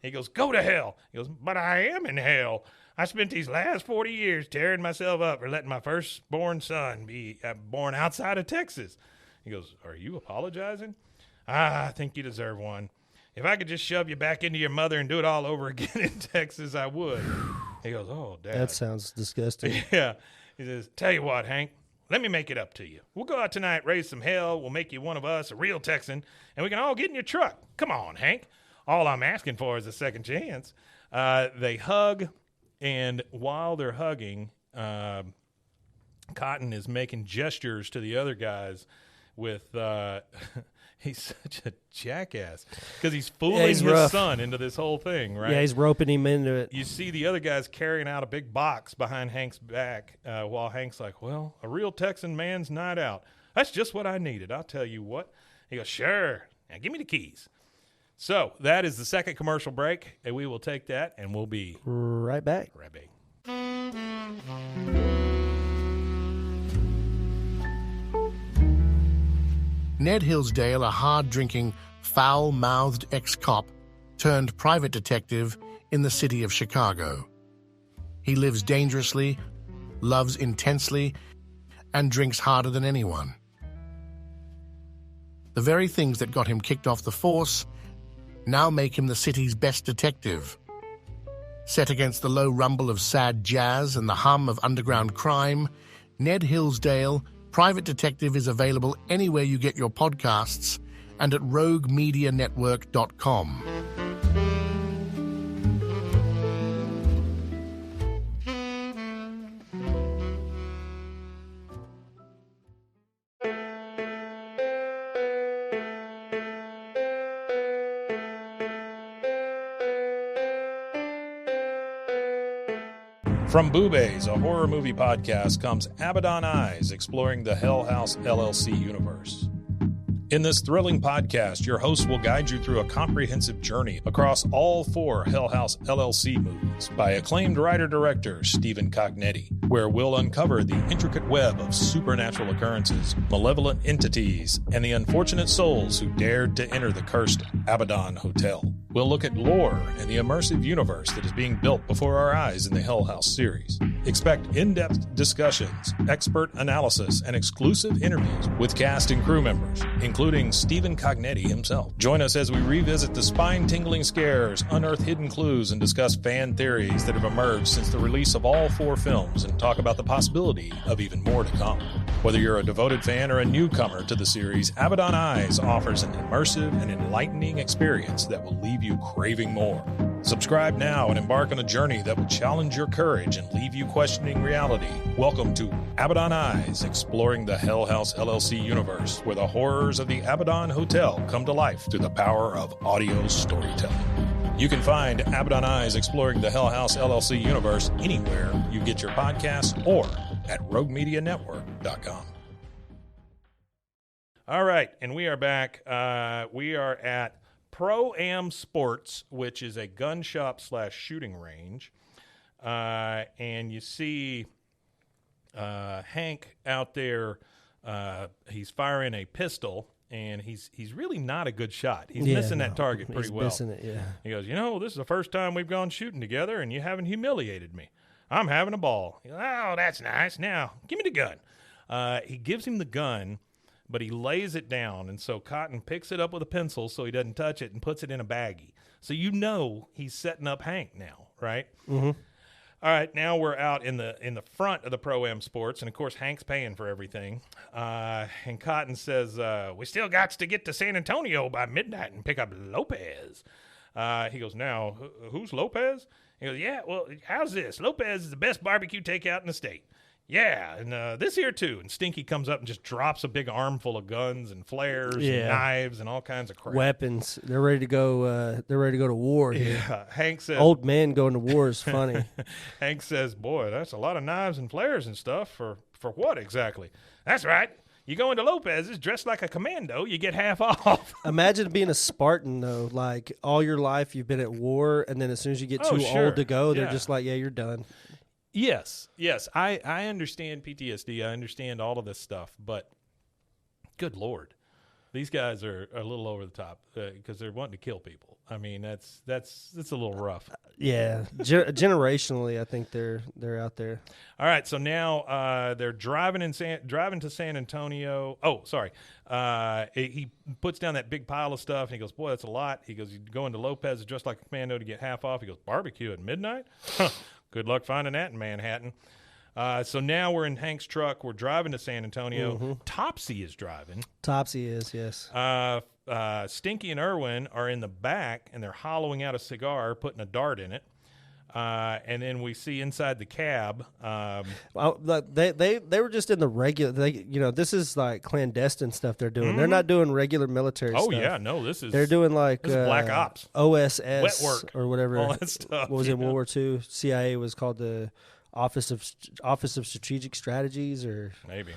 He goes, go to hell. He goes, but I am in hell. I spent these last 40 years tearing myself up for letting my firstborn son be born outside of Texas. He goes, are you apologizing? I think you deserve one. If I could just shove you back into your mother and do it all over again in Texas, I would. He goes, oh, Dad. That sounds disgusting. Yeah. He says, tell you what, Hank, let me make it up to you. We'll go out tonight, raise some hell. We'll make you one of us, a real Texan, and we can all get in your truck. Come on, Hank. All I'm asking for is a second chance. They hug, and while they're hugging, Cotton is making gestures to the other guys with he's such a jackass because he's fooling his son into this whole thing, right? Yeah, he's roping him into it. You see the other guys carrying out a big box behind Hank's back while Hank's like, well, a real Texan man's night out. That's just what I needed. I'll tell you what. He goes, sure. Now give me the keys. So that is the second commercial break, and we will take that, and we'll be right back. Right back. Ned Hillsdale, a hard-drinking, foul-mouthed ex-cop turned private detective in the city of Chicago. He lives dangerously, loves intensely, and drinks harder than anyone. The very things that got him kicked off the force now make him the city's best detective. Set against the low rumble of sad jazz and the hum of underground crime, Ned Hillsdale, Private Detective, is available anywhere you get your podcasts and at roguemedianetwork.com. From Boobays, a horror movie podcast, comes Abaddon Eyes, exploring the Hell House LLC universe. In this thrilling podcast, your host will guide you through a comprehensive journey across all 4 Hell House LLC movies by acclaimed writer-director Stephen Cognetti, where we'll uncover the intricate web of supernatural occurrences, malevolent entities, and the unfortunate souls who dared to enter the cursed Abaddon Hotel. We'll look at lore and the immersive universe that is being built before our eyes in the Hell House series. Expect in-depth discussions, expert analysis, and exclusive interviews with cast and crew members, including Stephen Cognetti himself. Join us as we revisit the spine-tingling scares, unearth hidden clues, and discuss fan theories that have emerged since the release of all 4 films, and talk about the possibility of even more to come. Whether you're a devoted fan or a newcomer to the series, Abaddon Eyes offers an immersive and enlightening experience that will leave you craving more. Subscribe now and embark on a journey that will challenge your courage and leave you questioning reality. Welcome to Abaddon Eyes, exploring the Hell House LLC universe, where the horrors of the Abaddon Hotel come to life through the power of audio storytelling. You can find Abaddon Eyes, exploring the Hell House LLC universe anywhere you get your podcasts or at roguemedianetwork.com. All right, and we are back. We are at Pro-Am Sports, which is a gun shop / shooting range. And you see Hank out there. He's firing a pistol, and he's really not a good shot. He's missing that target pretty well. He's missing it, yeah. He goes, this is the first time we've gone shooting together, and you haven't humiliated me. I'm having a ball. He goes, oh, that's nice. Now, give me the gun. He gives him the gun, but he lays it down, and so Cotton picks it up with a pencil so he doesn't touch it and puts it in a baggie. So he's setting up Hank now, right? Mm-hmm. All right, now we're out in the front of the Pro-Am Sports, and of course Hank's paying for everything. And Cotton says, we still got to get to San Antonio by midnight and pick up Lopez. He goes, now, who's Lopez? He goes, yeah, well, how's this? Lopez is the best barbecue takeout in the state. Yeah, and this here too. And Stinky comes up and just drops a big armful of guns and flares and knives and all kinds of crap. Weapons. They're ready to go. They're ready to go to war here. Yeah, Hank says. Old men going to war is funny. Hank says, "Boy, that's a lot of knives and flares and stuff for what exactly?" That's right. You go into Lopez's dressed like a commando, you get half off. Imagine being a Spartan, though. Like, all your life you've been at war, and then as soon as you get too old to go, they're just like, yeah, you're done. Yes. I understand PTSD. I understand all of this stuff, but good Lord. These guys are a little over the top because they're wanting to kill people. I mean, that's a little rough. Yeah, generationally, I think they're out there. All right, so now they're driving to San Antonio. Oh, sorry. He puts down that big pile of stuff, and he goes, "Boy, that's a lot." He goes, "You go into Lopez dressed like a commando to get half off." He goes, "Barbecue at midnight? Good luck finding that in Manhattan." So now we're in Hank's truck. We're driving to San Antonio. Mm-hmm. Topsy is driving. Topsy is, yes. Stinky and Irwin are in the back, and they're hollowing out a cigar, putting a dart in it. And then we see inside the cab. They were just in the regular. This is like clandestine stuff they're doing. Mm-hmm. They're not doing regular military stuff. Oh yeah, no, this is. They're doing like Black Ops, OSS, wet work, or whatever. All that stuff. What was it in World War II? CIA was called the Office of Strategic Strategies, or maybe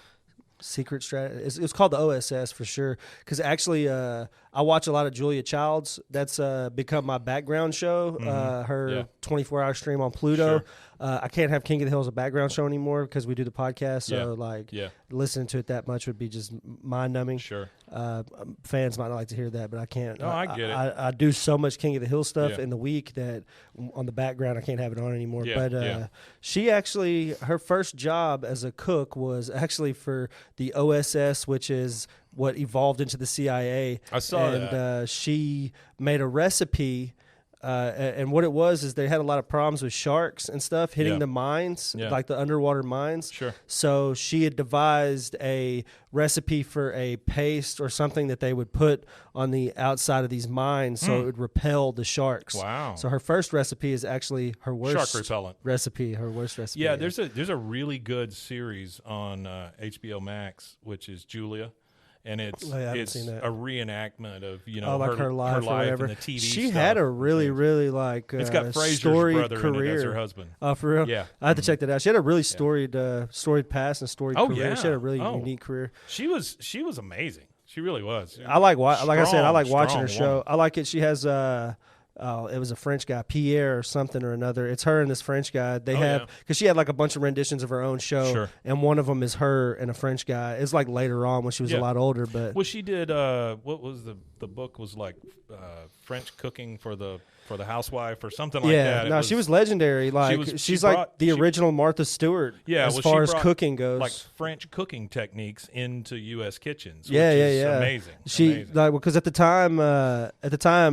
secret strategy. It's called the OSS for sure. Because actually, I watch a lot of Julia Childs. That's become my background show. Mm-hmm. Her 24-hour stream on Pluto. Sure. I can't have King of the Hill as a background show anymore because we do the podcast. So listening to it that much would be just mind numbing. Sure. Fans might not like to hear that, but I can't. No, I get it. I do so much King of the Hill stuff in the week that on the background I can't have it on anymore. Yeah, but she actually, her first job as a cook was actually for the OSS, which is what evolved into the CIA. I saw that. And she made a recipe. And what it was is they had a lot of problems with sharks and stuff hitting the mines, like the underwater mines. Sure. So she had devised a recipe for a paste or something that they would put on the outside of these mines so it would repel the sharks. Wow. So her first recipe is actually her worst shark repellent recipe. Her worst recipe. Yeah, there's a really good series on HBO Max, which is Julia. And it's a reenactment of like her life or whatever. And the TV she stuff. had a really it's got Fraser's storied brother career. in it as her husband. Oh, for real? Yeah, I have to check that out. She had a really storied past and storied career. Yeah. She had a really unique career. She was amazing. She really was. I like watching her show. Woman. I like it. She has it was a French guy, Pierre or something or another. It's her and this French guy. They have because she had like a bunch of renditions of her own show, and one of them is her and a French guy. It's like later on when she was a lot older. But well, she did. What was the book was like French cooking for the housewife or something like that. Yeah, she was legendary. Like she's like the original Martha Stewart. Yeah, as far as cooking goes, like French cooking techniques into U.S. kitchens. Yeah, which is amazing. She like because at the time,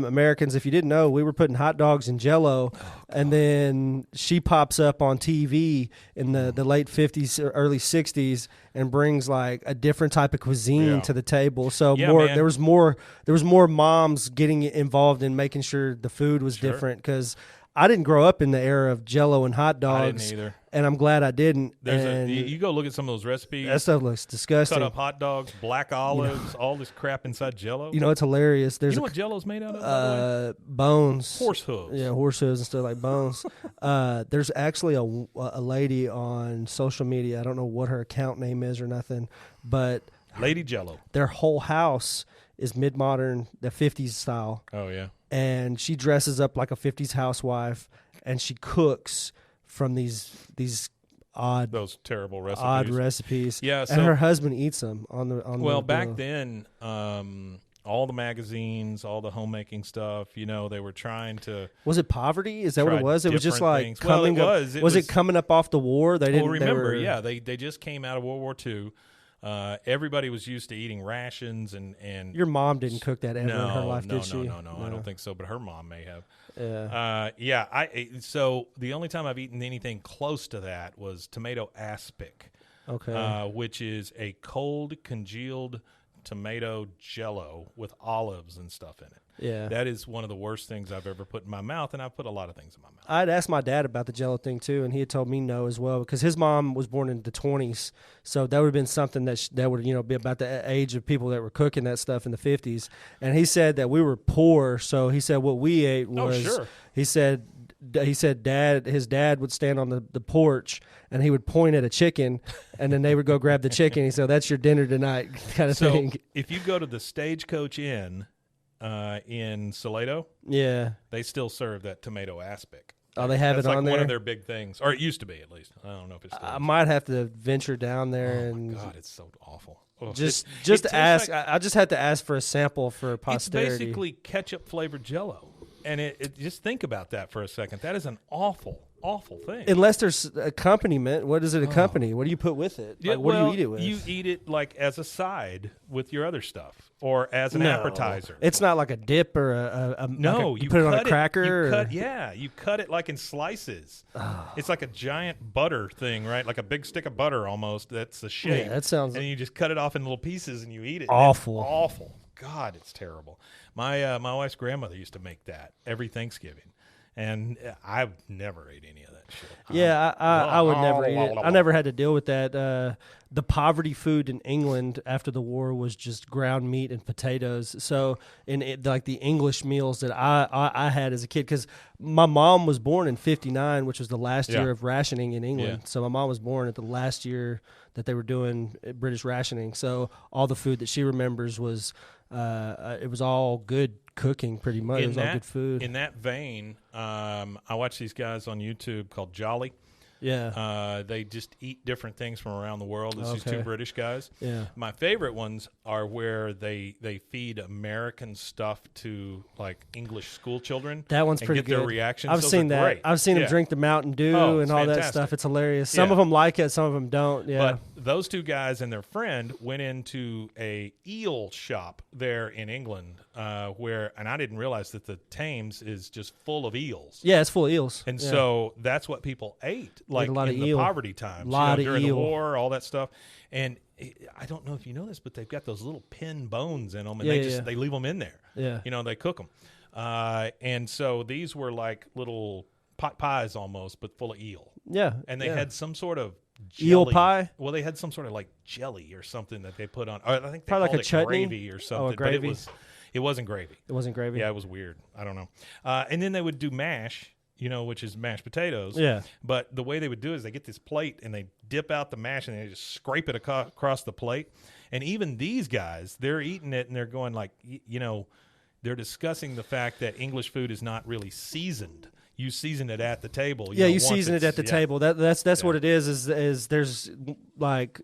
Americans, if you didn't know, we were putting hot dogs in Jell-O, and then she pops up on TV in the late 50s or early 60s and brings like a different type of cuisine to the table. So there was more moms getting involved in making sure the food was different because I didn't grow up in the era of Jell-O and hot dogs. I didn't either. And I'm glad I didn't. You go look at some of those recipes. That stuff looks disgusting. Cut up hot dogs, black olives, all this crap inside Jell-O. You know, it's hilarious. There's what Jell-O's made out of? Bones. Horse hooves. Yeah, horse hooves and stuff like bones. There's actually a lady on social media. I don't know what her account name is or nothing, but Lady Jell-O. Their whole house is mid-modern, the 50s style. Oh, yeah. And she dresses up like a 50s housewife, and she cooks from these those terrible recipes. Odd recipes. Yeah, and her husband eats them on the. Well, back then, all the magazines, all the homemaking stuff, they were trying to. Was it poverty? Is that what it was? It was just like things. coming. Well, it was it coming up off the war? They didn't remember. They just came out of World War II. Everybody was used to eating rations and your mom didn't cook that ever in her life, did she? No, I don't think so, but her mom may have. Yeah. So the only time I've eaten anything close to that was tomato aspic, which is a cold congealed tomato Jell-O with olives and stuff in it. Yeah. That is one of the worst things I've ever put in my mouth, and I've put a lot of things in my mouth. I'd asked my dad about the Jello thing too, and he had told me no as well because his mom was born in the 20s, so that would have been something that would be about the age of people that were cooking that stuff in the 50s. And he said that we were poor, so he said what we ate was. Oh, sure. He said his dad would stand on the porch and he would point at a chicken, and then they would go grab the chicken. He said, "That's your dinner tonight," kind of thing. If you go to the Stagecoach Inn in Salado, yeah, they still serve that tomato aspic. Oh, they have That's it on there. One of their big things, or it used to be at least. I don't know if it's. Still I might have to venture down there my and. God, it's so awful. Ugh. Just It ask. like, I just had to ask for a sample for posterity. It's basically ketchup flavored Jello, and it just think about that for a second. That is an awful thing. Unless there's accompaniment, what does it accompany? What do you put with it? Yeah, what do you eat it with? You eat it like as a side with your other stuff, or as an appetizer. It's not like a dip or a no. you put it on a cracker. You cut it like in slices. It's like a giant butter thing, right? Like a big stick of butter almost. That's the shape. Yeah, that sounds. And you just cut it off in little pieces and you eat it. Awful. It's awful. God, it's terrible. My wife's grandmother used to make that every Thanksgiving. And I've never ate any of that shit. Yeah, I would never eat it. I never had to deal with that. The poverty food in England after the war was just ground meat and potatoes. So, like the English meals that I had as a kid, because my mom was born in '59, which was the last year of rationing in England. Yeah. So my mom was born at the last year that they were doing British rationing. So all the food that she remembers was it was all good cooking, pretty much. It was all good food. In that vein, I watch these guys on YouTube called Jolly. Yeah. They just eat different things from around the world. It's these two British guys. Yeah. My favorite ones are where they feed American stuff to like English school children. That one's and pretty get good. Their reactions. I've Those seen are that. great. I've seen them drink the Mountain Dew and all that stuff. It's hilarious. Some of them like it, some of them don't. Yeah. But those two guys and their friend went into a eel shop there in England, and I didn't realize that the Thames is just full of eels. Yeah, it's full of eels. And so that's what people ate, like a lot in of the eel. poverty times, during the war, all that stuff. And I don't know if you know this, but they've got those little pin bones in them, and they leave them in there. Yeah, they cook them. And so these were like little pot pies almost, but full of eel. Yeah, and they had some sort of jelly. Eel pie. Well, they had some sort of like jelly or something that they put on. Or I think they probably called like a it chutney? gravy or something. Oh, a gravy. But it wasn't gravy. It wasn't gravy. Yeah, it was weird. I don't know. And then they would do mash, which is mashed potatoes. Yeah. But the way they would do it is they get this plate and they dip out the mash and they just scrape it across the plate. And even these guys, they're eating it and they're going like, they're discussing the fact that English food is not really seasoned. You season it at the table. You season it at the table. That's what it is there's like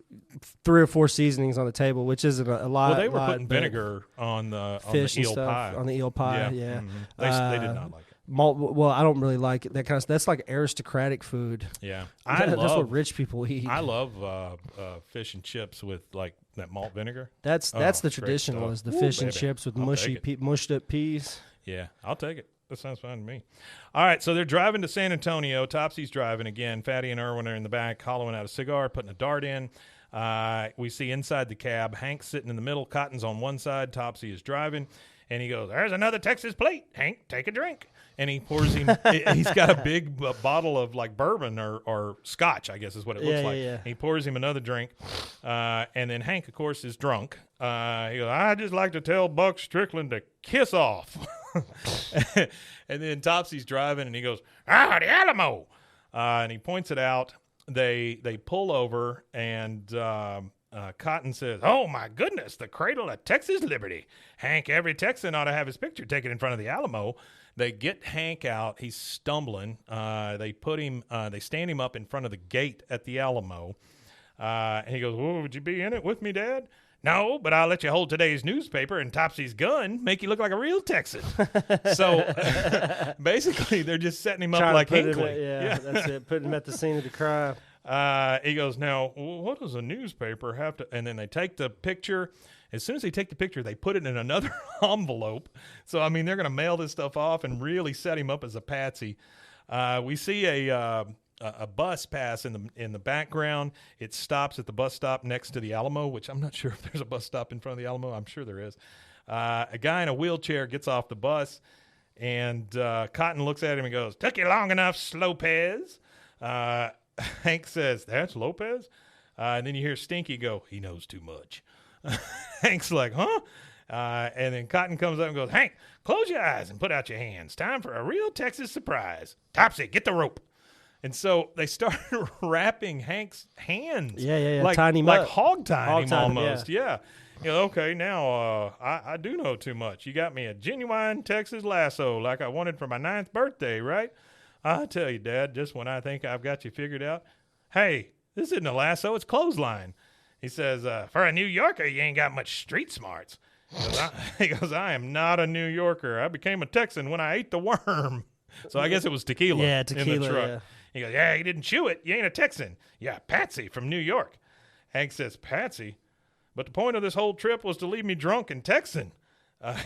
3 or 4 seasonings on the table, which isn't a lot. Well, they were putting vinegar on the fish eel and stuff, pie. On the eel pie, yeah. Mm-hmm. They did not like it. Well, I don't really like it. That kind of that's like aristocratic food. Yeah, that's what rich people eat. I love fish and chips with like that malt vinegar. That's the traditional is the fish and chips with mushed up peas. Yeah, I'll take it. That sounds fine to me. All right, so they're driving to San Antonio. Topsy's driving again. Fatty and Irwin are in the back, hollowing out a cigar, putting a dart in. We see inside the cab, Hank sitting in the middle, Cotton's on one side, Topsy is driving, and he goes, "There's another Texas plate. Hank, take a drink." And he pours him, he's got a big bottle of like bourbon or scotch, I guess is what it looks like. Yeah. He pours him another drink, and then Hank, of course, is drunk. He goes, "I just like to tell Buck Strickland to kiss off." And then Topsy's driving, and he goes, the Alamo. And he points it out. They pull over, and Cotton says, "Oh, my goodness, the cradle of Texas liberty. Hank, every Texan ought to have his picture taken in front of the Alamo." They get Hank out. He's stumbling. They stand him up in front of the gate at the Alamo. And he goes, "Oh, would you be in it with me, Dad?" "No, but I'll let you hold today's newspaper and Topsy's gun, make you look like a real Texan." So basically, they're just setting him up like Hinckley. Yeah, that's it. Putting him at the scene of the crime. He goes, "Now, what does a newspaper have to?" And then they take the picture. As soon as they take the picture, they put it in another envelope. So, I mean, they're going to mail this stuff off and really set him up as a patsy. We see a bus pass in the background. It stops at the bus stop next to the Alamo, which I'm not sure if there's a bus stop in front of the Alamo. I'm sure there is. A guy in a wheelchair gets off the bus, and Cotton looks at him and goes, "Took you long enough, Slopez." Hank says, "That's Lopez?" And then you hear Stinky go, "He knows too much." Hank's like, "Huh?" And then Cotton comes up and goes, "Hank, close your eyes and put out your hands. Time for a real Texas surprise. Topsy, get the rope." And so they start wrapping Hank's hands. Yeah. Like, Tying him like up. hog-tying him Hog-tying him, almost. Yeah. Okay, now I do know too much. You got me a genuine Texas lasso like I wanted for my 9th birthday, right? I tell you, Dad, just when I think I've got you figured out, hey, this isn't a lasso, it's clothesline. He says, for a New Yorker, you ain't got much street smarts. He goes, I am not a New Yorker. I became a Texan when I ate the worm. So I guess it was tequila. Yeah, in the tequila, truck. yeah. He goes, yeah, you didn't chew it. You ain't a Texan. Yeah, Patsy from New York. Hank says, Patsy? But the point of this whole trip was to leave me drunk and Texan.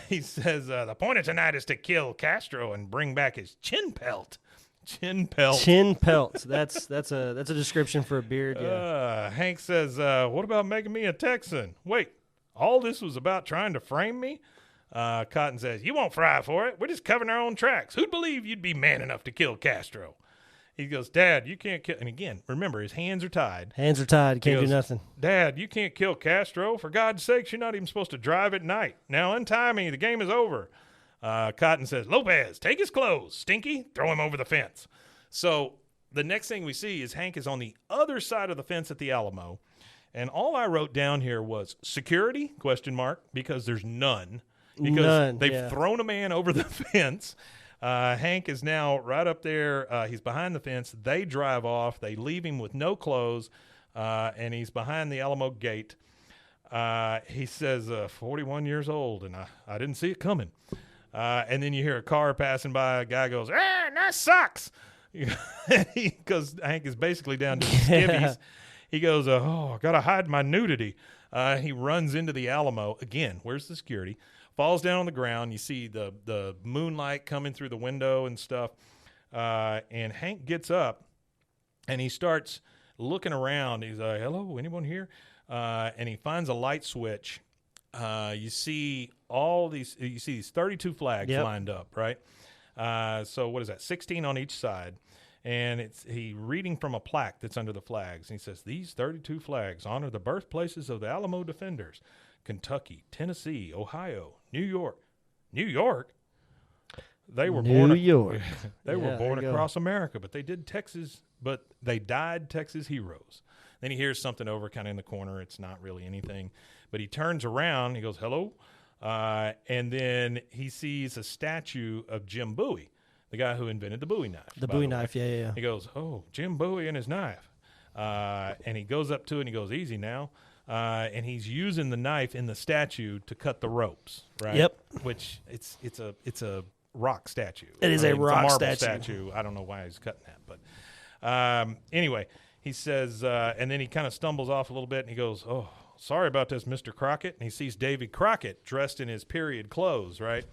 He says, the point of tonight is to kill Castro and bring back his chin pelt. Chin pelt. Chin pelt. That's a description for a beard. Yeah. Hank says, what about making me a Texan? Wait, all this was about trying to frame me? Cotton says, you won't fry for it. We're just covering our own tracks. Who'd believe you'd be man enough to kill Castro? He goes, Dad, you can't kill. And again, remember, his hands are tied. Hands are tied. Can't do nothing. Dad, you can't kill Castro. For God's sakes, you're not even supposed to drive at night. Now untie me. The game is over. Cotton says, Lopez, take his clothes. Stinky, throw him over the fence. So the next thing we see is Hank is on the other side of the fence at the Alamo. And all I wrote down here was security, ? Because there's none. Because they've thrown a man over the fence. Hank is now right up there. He's behind the fence. They drive off. They leave him with no clothes, and he's behind the Alamo gate. He says, 41 years old, and I didn't see it coming. And then you hear a car passing by. A guy goes, nice socks. Because Hank is basically down to the skivvies. He goes, I got to hide my nudity. He runs into the Alamo. Again, where's the security? Falls down on the ground. You see the moonlight coming through the window and stuff. And Hank gets up, and he starts looking around. He's like, hello, anyone here? And he finds a light switch. You see these 32 flags lined up, right? So what is that? 16 on each side. And he reading from a plaque that's under the flags. And he says, these 32 flags honor the birthplaces of the Alamo defenders. Kentucky, Tennessee, Ohio, New York. New York? They were born across America, but they did Texas, but they died Texas heroes. Then he hears something over kind of in the corner. It's not really anything. But he turns around. He goes, hello. And then he sees a statue of Jim Bowie, the guy who invented the Bowie knife. The Bowie knife, yeah. He goes, oh, Jim Bowie and his knife. And he goes up to it and he goes, easy now. And he's using the knife in the statue to cut the ropes, right? Yep. Which it's a rock statue. It is a rock it's a marble statue. I don't know why he's cutting that, but anyway, he says, and then he kind of stumbles off a little bit, and he goes, "Oh, sorry about this, Mr. Crockett." And he sees Davy Crockett dressed in his period clothes, right?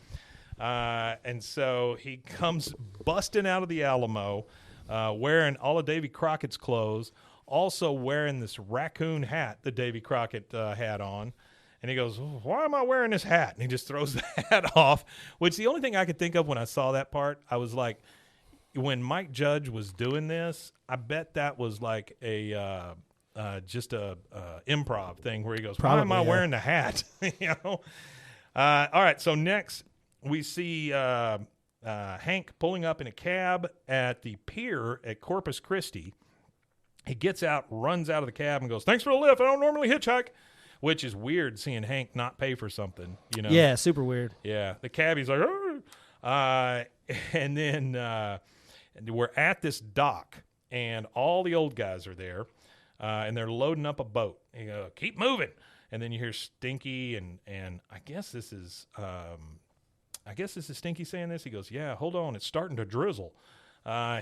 And so he comes busting out of the Alamo, wearing all of Davy Crockett's clothes. Also wearing this raccoon hat that Davy Crockett had on. And he goes, why am I wearing this hat? And he just throws the hat off, which the only thing I could think of when I saw that part, I was like, when Mike Judge was doing this, I bet that was like just a improv thing where he goes, why am I wearing the hat? You know? All right, so next we see Hank pulling up in a cab at the pier at Corpus Christi. He gets out, runs out of the cab, and goes, thanks for the lift. I don't normally hitchhike, which is weird seeing Hank not pay for something, you know? Yeah, super weird. Yeah. The cabbie's like, and then we're at this dock, and all the old guys are there, and they're loading up a boat. You go, keep moving. And then you hear Stinky, and I guess this is Stinky saying this. He goes, yeah, hold on. It's starting to drizzle.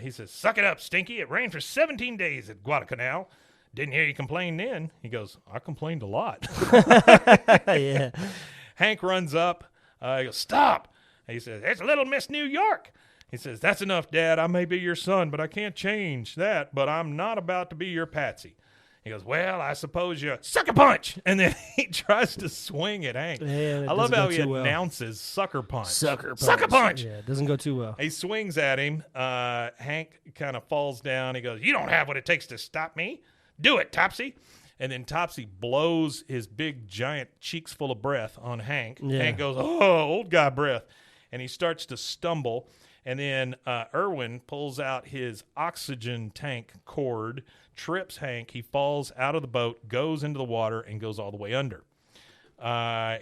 He says, suck it up, Stinky. It rained for 17 days at Guadalcanal. Didn't hear you complain then. He goes, I complained a lot. Yeah. Hank runs up. He goes, stop. He says, it's Little Miss New York. He says, that's enough, Dad. I may be your son, but I can't change that. But I'm not about to be your patsy. He goes, well, I suppose you sucker punch. And then he tries to swing at Hank. Yeah, I love how he announces sucker punch. Sucker punch. Yeah, it doesn't go too well. He swings at him. Hank kind of falls down. He goes, you don't have what it takes to stop me. Do it, Topsy. And then Topsy blows his big, giant cheeks full of breath on Hank. Yeah. Hank goes, oh, old guy breath. And he starts to stumble. And then Irwin pulls out his oxygen tank cord, trips Hank. He falls out of the boat, goes into the water, and goes all the way under.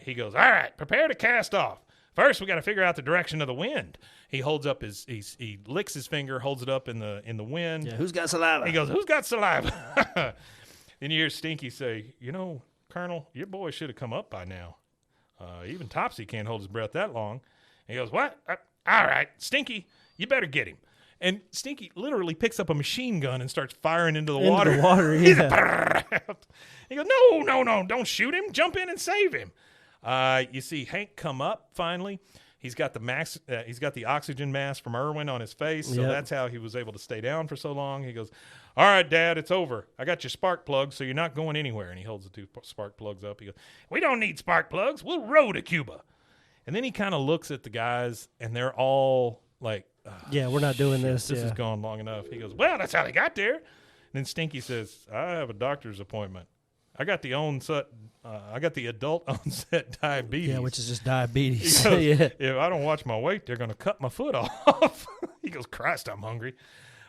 He goes, all right, prepare to cast off. First, we got to figure out the direction of the wind. He holds up he licks his finger, holds it up in the wind. Yeah, who's got saliva? He goes, who's got saliva? Then you hear Stinky say, Colonel, your boy should have come up by now. Even Topsy can't hold his breath that long. He goes, what? All right, Stinky, you better get him. And Stinky literally picks up a machine gun and starts firing into the water. The water, yeah. He goes, no, don't shoot him. Jump in and save him. You see Hank come up finally. He's got the oxygen mask from Irwin on his face, so that's how he was able to stay down for so long. He goes, all right, Dad, it's over. I got your spark plugs, so you're not going anywhere. And he holds the 2 spark plugs up. He goes, we don't need spark plugs. We'll row to Cuba. And then he kind of looks at the guys, and they're all like, yeah, we're not doing this. This has gone long enough. He goes, well, that's how they got there. And then Stinky says, I have a doctor's appointment. I got the adult onset diabetes. Yeah, which is just diabetes. Goes, yeah. If I don't watch my weight, they're going to cut my foot off. He goes, Christ, I'm hungry.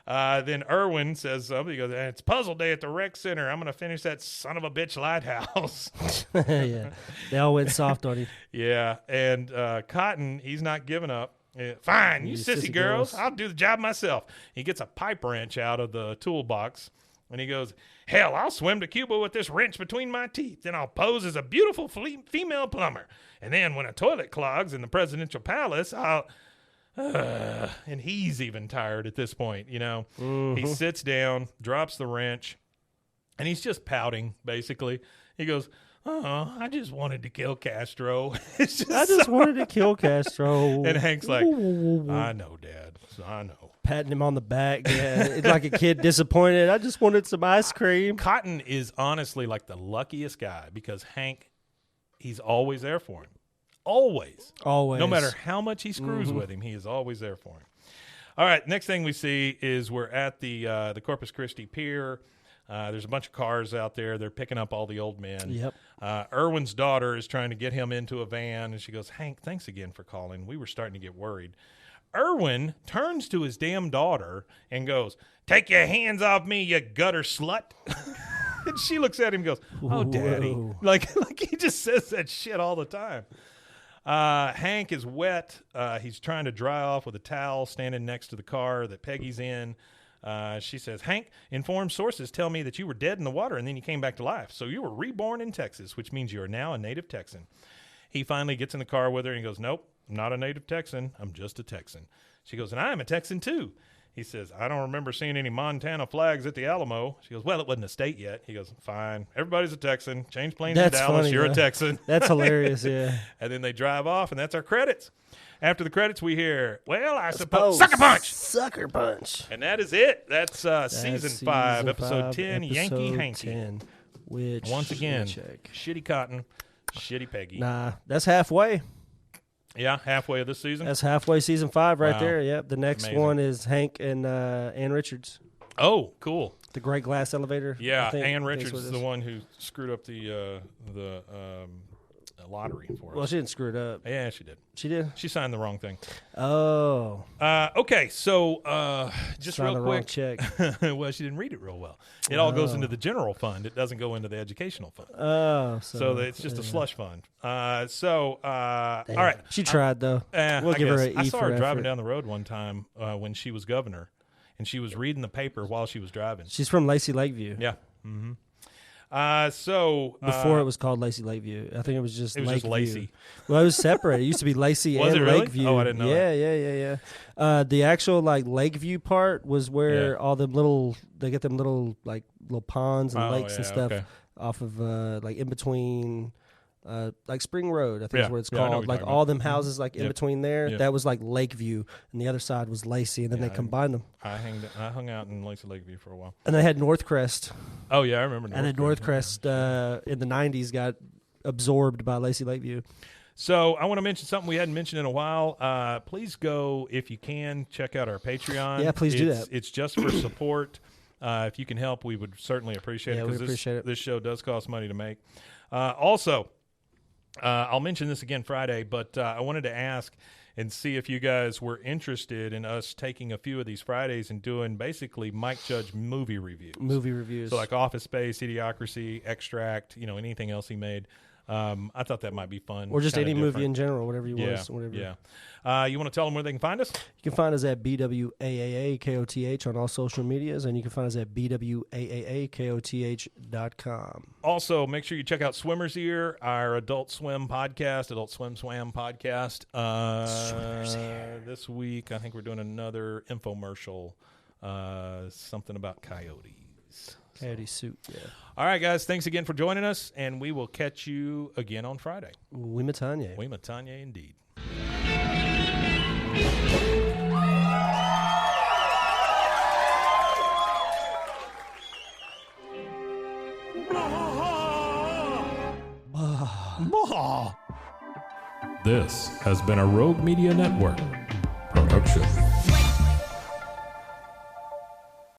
Then Irwin says something. He goes, it's puzzle day at the rec center. I'm going to finish that son of a bitch lighthouse. Yeah, they all went soft on him. Yeah, and Cotton, he's not giving up. Fine, you sissy girls. I'll do the job myself. He gets a pipe wrench out of the toolbox, and he goes, hell, I'll swim to Cuba with this wrench between my teeth. Then I'll pose as a beautiful female plumber. And then when a toilet clogs in the presidential palace, I'll... and he's even tired at this point, Mm-hmm. He sits down, drops the wrench, and he's just pouting, basically. He goes, I just wanted to kill Castro. I just wanted to kill Castro. And Hank's like, I know, Dad. I know. Patting him on the back. Yeah, it's like a kid disappointed. I just wanted some ice cream. Cotton is honestly like the luckiest guy because Hank, he's always there for him. Always. No matter how much he screws with him, he is always there for him. All right, next thing we see is we're at the Corpus Christi Pier. There's a bunch of cars out there. They're picking up all the old men. Yep. Irwin's daughter is trying to get him into a van, and she goes, Hank, thanks again for calling. We were starting to get worried. Irwin turns to his damn daughter and goes, take your hands off me, you gutter slut. And she looks at him and goes, oh, Daddy. Like he just says that shit all the time. Hank is wet. He's trying to dry off with a towel standing next to the car that Peggy's in. She says, Hank, informed sources tell me that you were dead in the water and then you came back to life. So you were reborn in Texas, which means you are now a native Texan. He finally gets in the car with her and he goes, nope, I'm not a native Texan. I'm just a Texan. She goes, and I'm a Texan too. He says, I don't remember seeing any Montana flags at the Alamo. She goes, well, it wasn't a state yet. He goes, fine. Everybody's a Texan. Change planes in Dallas. Funny, you're a Texan. That's hilarious, yeah. And then they drive off, and that's our credits. After the credits, we hear, well, I suppose, Sucker Punch. Sucker Punch. And that is it. That's season 5, episode 10, Yankee, Hankee. 10, which, once again, shitty Cotton, shitty Peggy. Nah, that's halfway. Yeah, halfway of this season. That's halfway season 5 right there. Yep. The next one is Hank and Ann Richards. Oh, cool. The Great Glass Elevator. Yeah, Ann Richards is the one who screwed up the lottery for us. Well, she didn't screw it up. Yeah, she did. She did? She signed the wrong thing. Oh. Okay, so just signed real quick. Check. Well, she didn't read it real well. It all goes into the general fund. It doesn't go into the educational fund. Oh. So it's just a slush fund. All right. She tried, though. We'll give her an E I saw for her driving effort. down the road one time when she was governor, and she was reading the paper while she was driving. She's from Lacey Lakeview. Yeah. Mm-hmm. Before it was called Lacey Lakeview, I think it was just Lakeview. Just Lacey. Well, it was separated. It used to be Lacey was and it really? Lakeview. Oh, I didn't know. Yeah. The actual Lakeview part was where all them they get them little ponds and lakes and stuff off of in between like Spring Road, I think is what it's I know what called. you're Like talking all about. them houses, like in Yep. between there, Yep. that was like Lakeview, and the other side was Lacey, and then they combined them. I hung out in Lakeview for a while. And they had Northcrest, Oh yeah, I remember. and then Northcrest in the '90s got absorbed by Lacey Lakeview. So I want to mention something we hadn't mentioned in a while. Please go, if you can, check out our Patreon. Yeah, please do that. It's just for support. If you can help, we would certainly appreciate it. Yeah, we 'cause appreciate it. This show does cost money to make. Also, I'll mention this again Friday, but I wanted to ask and see if you guys were interested in us taking a few of these Fridays and doing basically Mike Judge movie reviews. Movie reviews. So like Office Space, Idiocracy, Extract, anything else he made. I thought that might be fun. or just kinda any movie different. in general, whatever you Yeah, want. Whatever. yeah. You want to tell them where they can find us? You can find us at BWAAAKOTH on all social medias, and you can find us at BWAAKOTH.com. Also, make sure you check out Swimmer's Ear, our Adult Swim podcast, Adult Swim podcast. Swimmer's Ear. This week, I think we're doing another infomercial, something about coyotes. Coyote suit, yeah. All right, guys. Thanks again for joining us, and we will catch you again on Friday. Wimatanya. Wimatanya indeed. This has been a Rogue Media Network production.